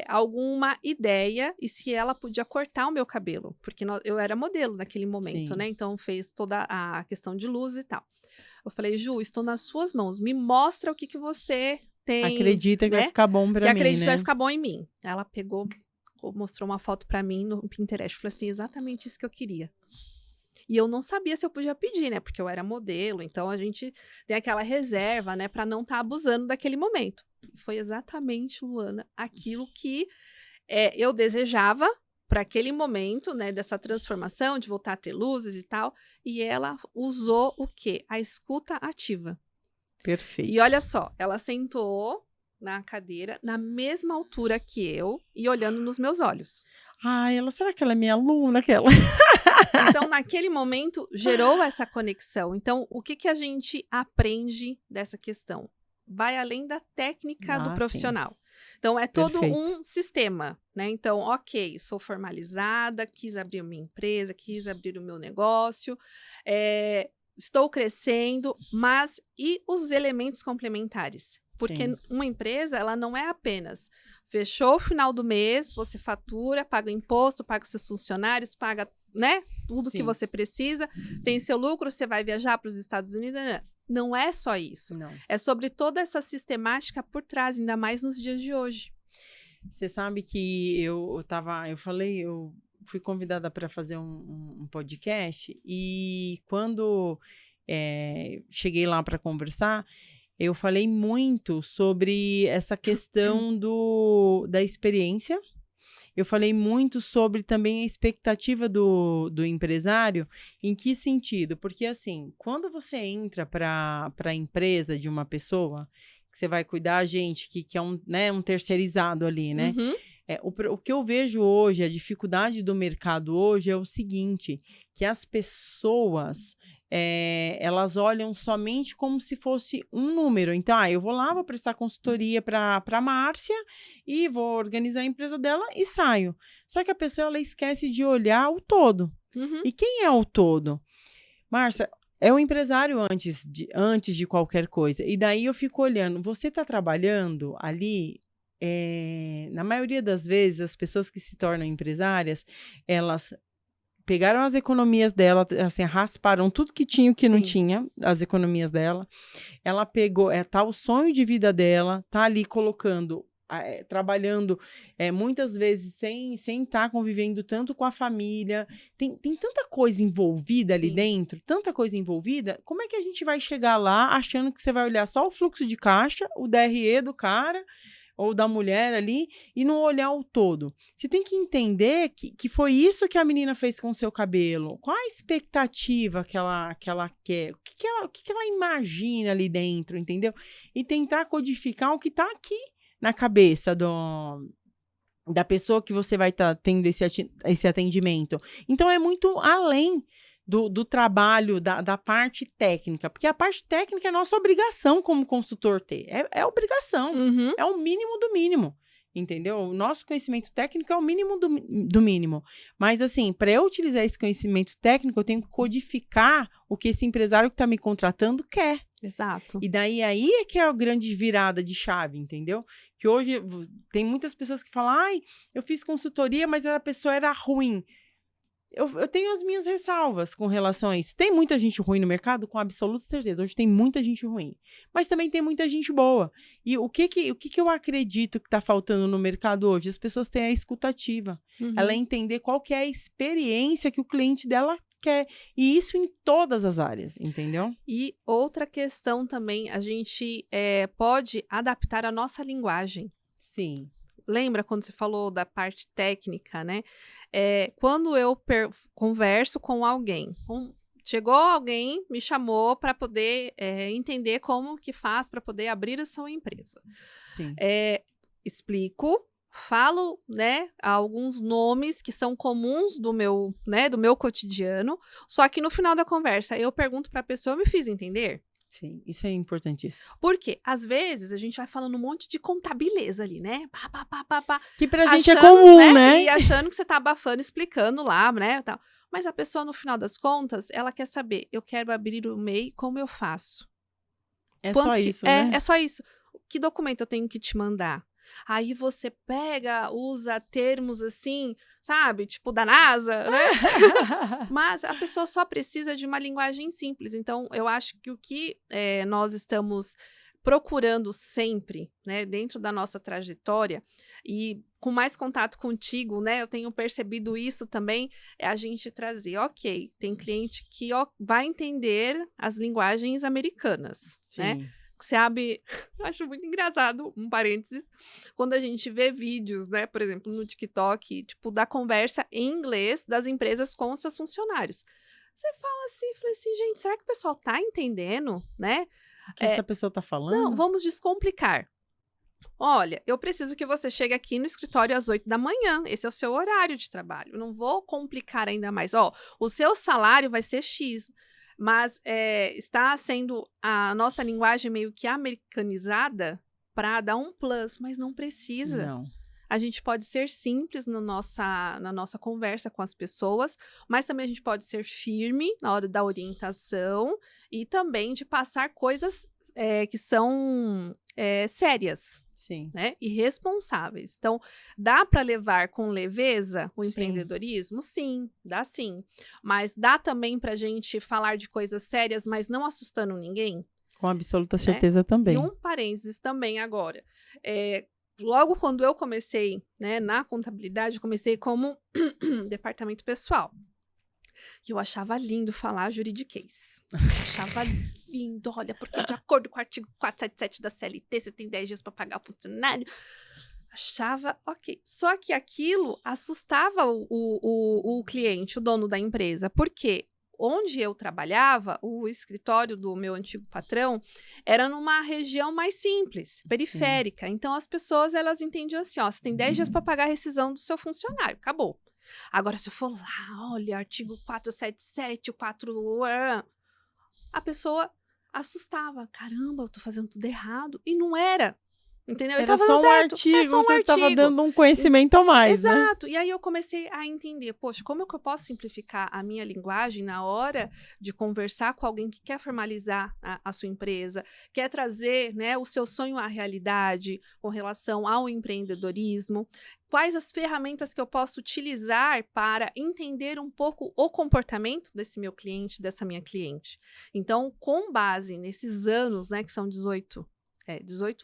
alguma ideia e se ela podia cortar o meu cabelo, porque eu era modelo naquele momento, né? Então fez toda a questão de luz e tal. Eu falei, Ju, estou nas suas mãos, me mostra o que você tem. Acredita que vai ficar bom pra mim, acredita que né? vai ficar bom em mim. Ela pegou, mostrou uma foto pra mim no Pinterest, falou assim, exatamente isso que eu queria. E eu não sabia se eu podia pedir, né? Porque eu era modelo, então a gente tem aquela reserva, né? Pra não estar abusando daquele momento. Foi exatamente, Luana, aquilo que eu desejava para aquele momento, né? Dessa transformação, de voltar a ter luzes e tal. E ela usou o quê? A escuta ativa. Perfeito. E olha só, ela sentou na cadeira, na mesma altura que eu, e olhando nos meus olhos. Ai, será que ela é minha aluna? Então, naquele momento, gerou essa conexão. Então, o que a gente aprende dessa questão? Vai além da técnica do profissional. Sim. Então, é todo um sistema, né? Então, ok, sou formalizada, quis abrir uma empresa, quis abrir o meu negócio, estou crescendo, mas e os elementos complementares? Porque uma empresa, ela não é apenas fechou o final do mês, você fatura, paga o imposto, paga seus funcionários, paga, né, tudo que você precisa, tem seu lucro, você vai viajar para os Estados Unidos. Não é só isso. Não. É sobre toda essa sistemática por trás, ainda mais nos dias de hoje. Você sabe que eu fui convidada para fazer um podcast e quando cheguei lá para conversar, eu falei muito sobre essa questão da experiência. Eu falei muito sobre também a expectativa do empresário. Em que sentido? Porque, assim, quando você entra para a empresa de uma pessoa, que você vai cuidar, gente, que é um terceirizado ali, né? Uhum. O que eu vejo hoje, a dificuldade do mercado hoje é o seguinte, que as pessoas... elas olham somente como se fosse um número. Então, eu vou lá, vou prestar consultoria para a Márcia e vou organizar a empresa dela e saio. Só que a pessoa, ela esquece de olhar o todo. Uhum. E quem é o todo? Márcia, é o empresário antes de qualquer coisa. E daí eu fico olhando, você está trabalhando ali... na maioria das vezes, as pessoas que se tornam empresárias, elas... pegaram as economias dela, assim, rasparam tudo que tinha e o que não tinha, as economias dela. Ela pegou, tá o sonho de vida dela, tá ali colocando, trabalhando, muitas vezes sem estar convivendo tanto com a família. Tem tanta coisa envolvida ali dentro, tanta coisa envolvida. Como é que a gente vai chegar lá achando que você vai olhar só o fluxo de caixa, o DRE do cara, ou da mulher ali, e não olhar o todo. Você tem que entender que foi isso que a menina fez com o seu cabelo. Qual a expectativa que ela quer? O que ela imagina ali dentro, entendeu? E tentar codificar o que está aqui na cabeça da pessoa que você vai estar tendo esse atendimento. Então, é muito além do trabalho, da parte técnica. Porque a parte técnica é nossa obrigação como consultor ter. É obrigação. Uhum. É o mínimo do mínimo. Entendeu? O nosso conhecimento técnico é o mínimo do mínimo. Mas, assim, para eu utilizar esse conhecimento técnico, eu tenho que codificar o que esse empresário que está me contratando quer. Exato. E daí aí é que é a grande virada de chave, entendeu? Que hoje tem muitas pessoas que falam, ai, eu fiz consultoria, mas a pessoa era ruim. Eu tenho as minhas ressalvas com relação a isso. Tem muita gente ruim no mercado? Com absoluta certeza. Hoje tem muita gente ruim. Mas também tem muita gente boa. E o que eu acredito que está faltando no mercado hoje? As pessoas têm a escutativa. Uhum. Ela entender qual que é a experiência que o cliente dela quer. E isso em todas as áreas, entendeu? E outra questão também, a gente pode adaptar a nossa linguagem. Sim. Lembra quando você falou da parte técnica, né? Quando eu converso com alguém, chegou alguém, me chamou para poder entender como que faz para poder abrir a sua empresa. Sim. Explico, falo, né, alguns nomes que são comuns do meu cotidiano, só que no final da conversa eu pergunto para a pessoa, eu me fiz entender? Sim, isso é importantíssimo. Porque, às vezes, a gente vai falando um monte de contabileza ali, né? Pá. Que pra gente é comum, né? E achando que você tá abafando, explicando lá, né? Tal. Mas a pessoa, no final das contas, ela quer saber, eu quero abrir o MEI, como eu faço? Só isso, né? É só isso. Que documento eu tenho que te mandar? Aí você usa termos assim, sabe? Tipo da NASA, né? Mas a pessoa só precisa de uma linguagem simples. Então, eu acho que o que nós estamos procurando sempre, né? Dentro da nossa trajetória e com mais contato contigo, né? Eu tenho percebido isso também, é a gente trazer, ok, tem cliente que vai entender as linguagens americanas, né? Você abre, eu acho muito engraçado, um parênteses, quando a gente vê vídeos, né, por exemplo, no TikTok, tipo, da conversa em inglês das empresas com os seus funcionários. Você fala assim, gente, será que o pessoal tá entendendo, né? O que essa pessoa tá falando? Não, vamos descomplicar. Olha, eu preciso que você chegue aqui no escritório às 8 da manhã. Esse é o seu horário de trabalho. Não vou complicar ainda mais. Ó, o seu salário vai ser X. Mas está sendo a nossa linguagem meio que americanizada para dar um plus, mas não precisa. Não. A gente pode ser simples na nossa conversa com as pessoas, mas também a gente pode ser firme na hora da orientação e também de passar coisas que são sérias. Sim. Né? E responsáveis. Então, dá para levar com leveza o empreendedorismo? Sim, dá sim. Mas dá também para a gente falar de coisas sérias, mas não assustando ninguém? Com absoluta certeza também. E um parênteses também agora. Logo quando eu comecei, né, na contabilidade, eu comecei como departamento pessoal. Que eu achava lindo falar juridiquês. Achava lindo, olha, porque de acordo com o artigo 477 da CLT, você tem 10 dias para pagar o funcionário. Achava ok. Só que aquilo assustava o cliente, o dono da empresa. Por quê? Onde eu trabalhava, o escritório do meu antigo patrão era numa região mais simples, periférica. Então, as pessoas, elas entendiam assim, ó, você tem 10 dias para pagar a rescisão do seu funcionário. Acabou. Agora, se eu for lá, olha, artigo 477, o 4... A pessoa assustava. Caramba, eu tô fazendo tudo errado. E não era. Entendeu? Era só um artigo, você estava dando um conhecimento a mais, né? Exato. E aí eu comecei a entender, poxa, como é que eu posso simplificar a minha linguagem na hora de conversar com alguém que quer formalizar a sua empresa, quer trazer, né, o seu sonho à realidade com relação ao empreendedorismo? Quais as ferramentas que eu posso utilizar para entender um pouco o comportamento desse meu cliente, dessa minha cliente? Então, com base nesses anos, né, que são 18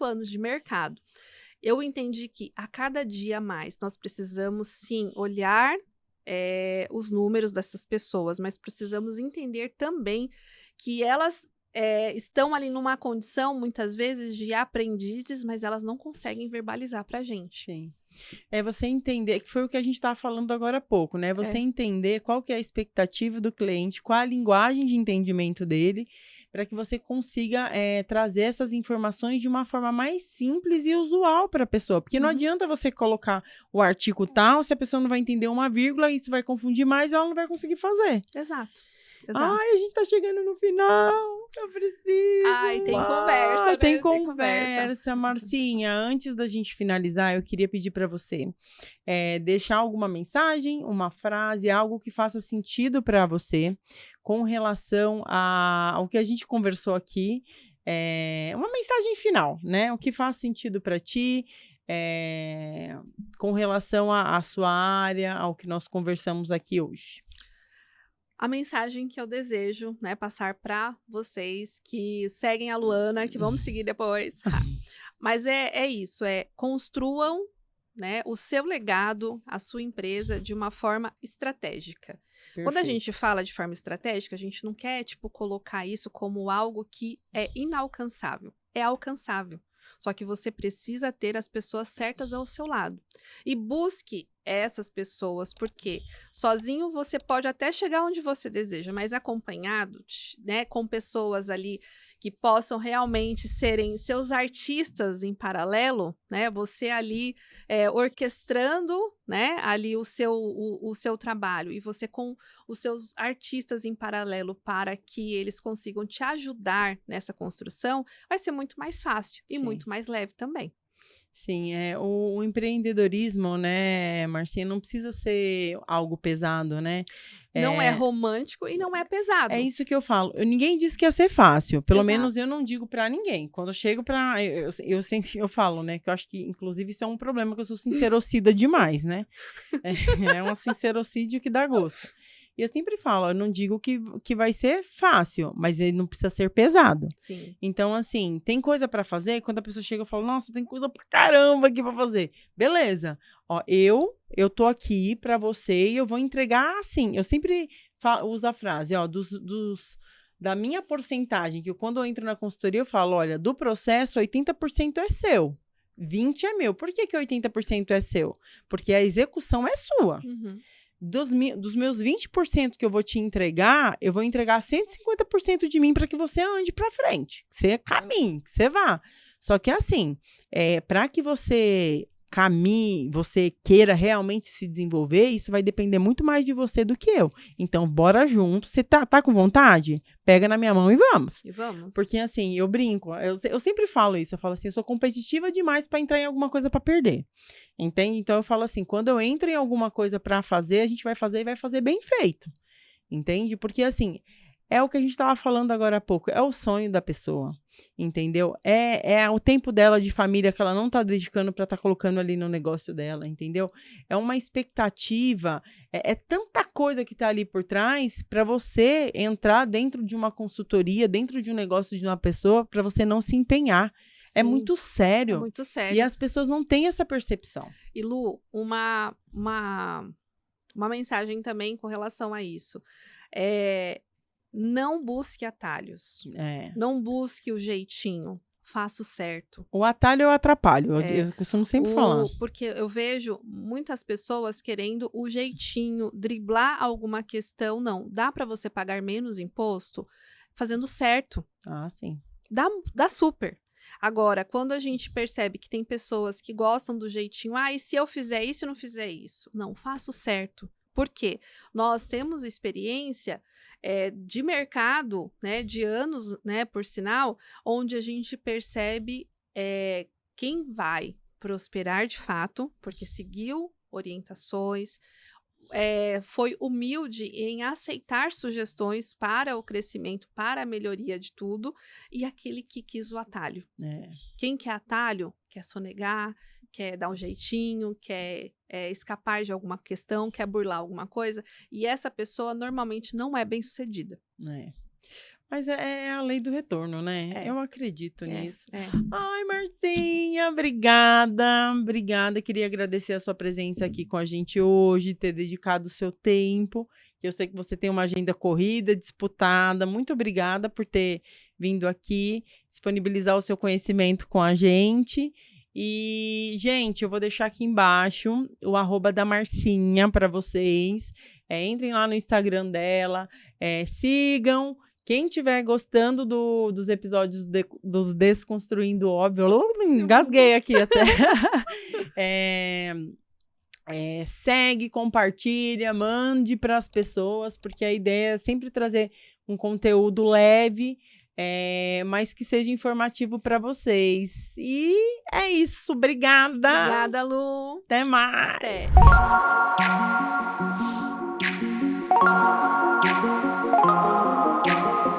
anos de mercado, eu entendi que a cada dia mais nós precisamos sim olhar os números dessas pessoas, mas precisamos entender também que elas estão ali numa condição, muitas vezes, de aprendizes, mas elas não conseguem verbalizar pra gente. Sim. É você entender, que foi o que a gente estava falando agora há pouco, né? Você entender qual que é a expectativa do cliente, qual a linguagem de entendimento dele, para que você consiga trazer essas informações de uma forma mais simples e usual para a pessoa. Porque não adianta você colocar o artigo tal, se a pessoa não vai entender uma vírgula, isso vai confundir mais e ela não vai conseguir fazer. Exato. Ai, a gente tá chegando no final. Eu preciso. Ai, tem conversa, né? Tem conversa. Marcinha, antes da gente finalizar, eu queria pedir para você deixar alguma mensagem, uma frase, algo que faça sentido para você com relação ao que a gente conversou aqui. Uma mensagem final, né? O que faz sentido para ti, com relação à sua área, ao que nós conversamos aqui hoje. A mensagem que eu desejo, né, passar para vocês que seguem a Luana, que vão me seguir depois. Mas é isso, construam, né, o seu legado, a sua empresa de uma forma estratégica. Perfeito. Quando a gente fala de forma estratégica, a gente não quer, colocar isso como algo que é inalcançável. É alcançável. Só que você precisa ter as pessoas certas ao seu lado. E busque essas pessoas, porque sozinho você pode até chegar onde você deseja, mas acompanhado, né, com pessoas ali que possam realmente serem seus artistas em paralelo, né, você ali orquestrando, né, ali o seu trabalho, e você com os seus artistas em paralelo para que eles consigam te ajudar nessa construção, vai ser muito mais fácil e muito mais leve também. Sim, o empreendedorismo, né, Marcinha, não precisa ser algo pesado, né? Não é romântico e não é pesado. É isso que eu falo. Ninguém disse que ia ser fácil. Pelo menos eu não digo pra ninguém. Quando eu chego pra... Eu sempre falo, né? Que eu acho que, inclusive, isso é um problema, que eu sou sincerocida demais, né? É um sincerocídio que dá gosto. E eu sempre falo, eu não digo que vai ser fácil, mas ele não precisa ser pesado. Sim. Então, assim, tem coisa pra fazer, quando a pessoa chega, eu falo, nossa, tem coisa pra caramba aqui pra fazer. Beleza. Ó, eu tô aqui pra você e eu vou entregar assim. Eu sempre uso a frase, ó, da minha porcentagem, que quando eu entro na consultoria, eu falo, olha, do processo, 80% é seu. 20% é meu. Por que 80% é seu? Porque a execução é sua. Uhum. Dos meus 20% que eu vou te entregar, eu vou entregar 150% de mim para que você ande para frente. Que você caminhe, que você vá. Só que assim, para que você caminhe, você queira realmente se desenvolver, isso vai depender muito mais de você do que eu. Então, bora junto. Você tá com vontade? Pega na minha mão e vamos. E vamos. Porque assim, eu brinco, eu sempre falo isso, eu falo assim, eu sou competitiva demais para entrar em alguma coisa para perder. Entende? Então eu falo assim, quando eu entro em alguma coisa para fazer, a gente vai fazer e vai fazer bem feito. Entende? Porque assim, é o que a gente estava falando agora há pouco, é o sonho da pessoa. Entendeu? É o tempo dela de família que ela não tá dedicando para estar colocando ali no negócio dela, entendeu? É uma expectativa, é tanta coisa que tá ali por trás para você entrar dentro de uma consultoria, dentro de um negócio de uma pessoa, para você não se empenhar. Sim, é muito sério. É muito sério. E as pessoas não têm essa percepção. E Lu, uma mensagem também com relação a isso. Não busque atalhos. Não busque o jeitinho. Faça o certo. O atalho é o atrapalho. Eu costumo sempre falar. Porque eu vejo muitas pessoas querendo o jeitinho, driblar alguma questão. Não, dá para você pagar menos imposto fazendo certo. Ah, sim. Dá super. Agora, quando a gente percebe que tem pessoas que gostam do jeitinho, e se eu fizer isso e não fizer isso? Não, faça o certo. Por quê? Nós temos experiência de mercado, né, de anos, né, por sinal, onde a gente percebe quem vai prosperar de fato, porque seguiu orientações, foi humilde em aceitar sugestões para o crescimento, para a melhoria de tudo, e aquele que quis o atalho. Quem quer atalho, quer sonegar, quer dar um jeitinho, quer escapar de alguma questão, quer burlar alguma coisa, e essa pessoa normalmente não é bem-sucedida. Mas é a lei do retorno, né? Eu acredito nisso. Ai, Marcinha, obrigada. Obrigada. Queria agradecer a sua presença aqui com a gente hoje, ter dedicado o seu tempo. Eu sei que você tem uma agenda corrida, disputada. Muito obrigada por ter vindo aqui disponibilizar o seu conhecimento com a gente. E, gente, eu vou deixar aqui embaixo o @ da Marcinha para vocês. Entrem lá no Instagram dela, sigam. Quem estiver gostando dos episódios dos Desconstruindo Óbvio, eu engasguei aqui até. Segue, compartilha, mande para as pessoas, porque a ideia é sempre trazer um conteúdo leve, mas que seja informativo para vocês. E é isso. Obrigada. Obrigada, Lu. Até mais. Até.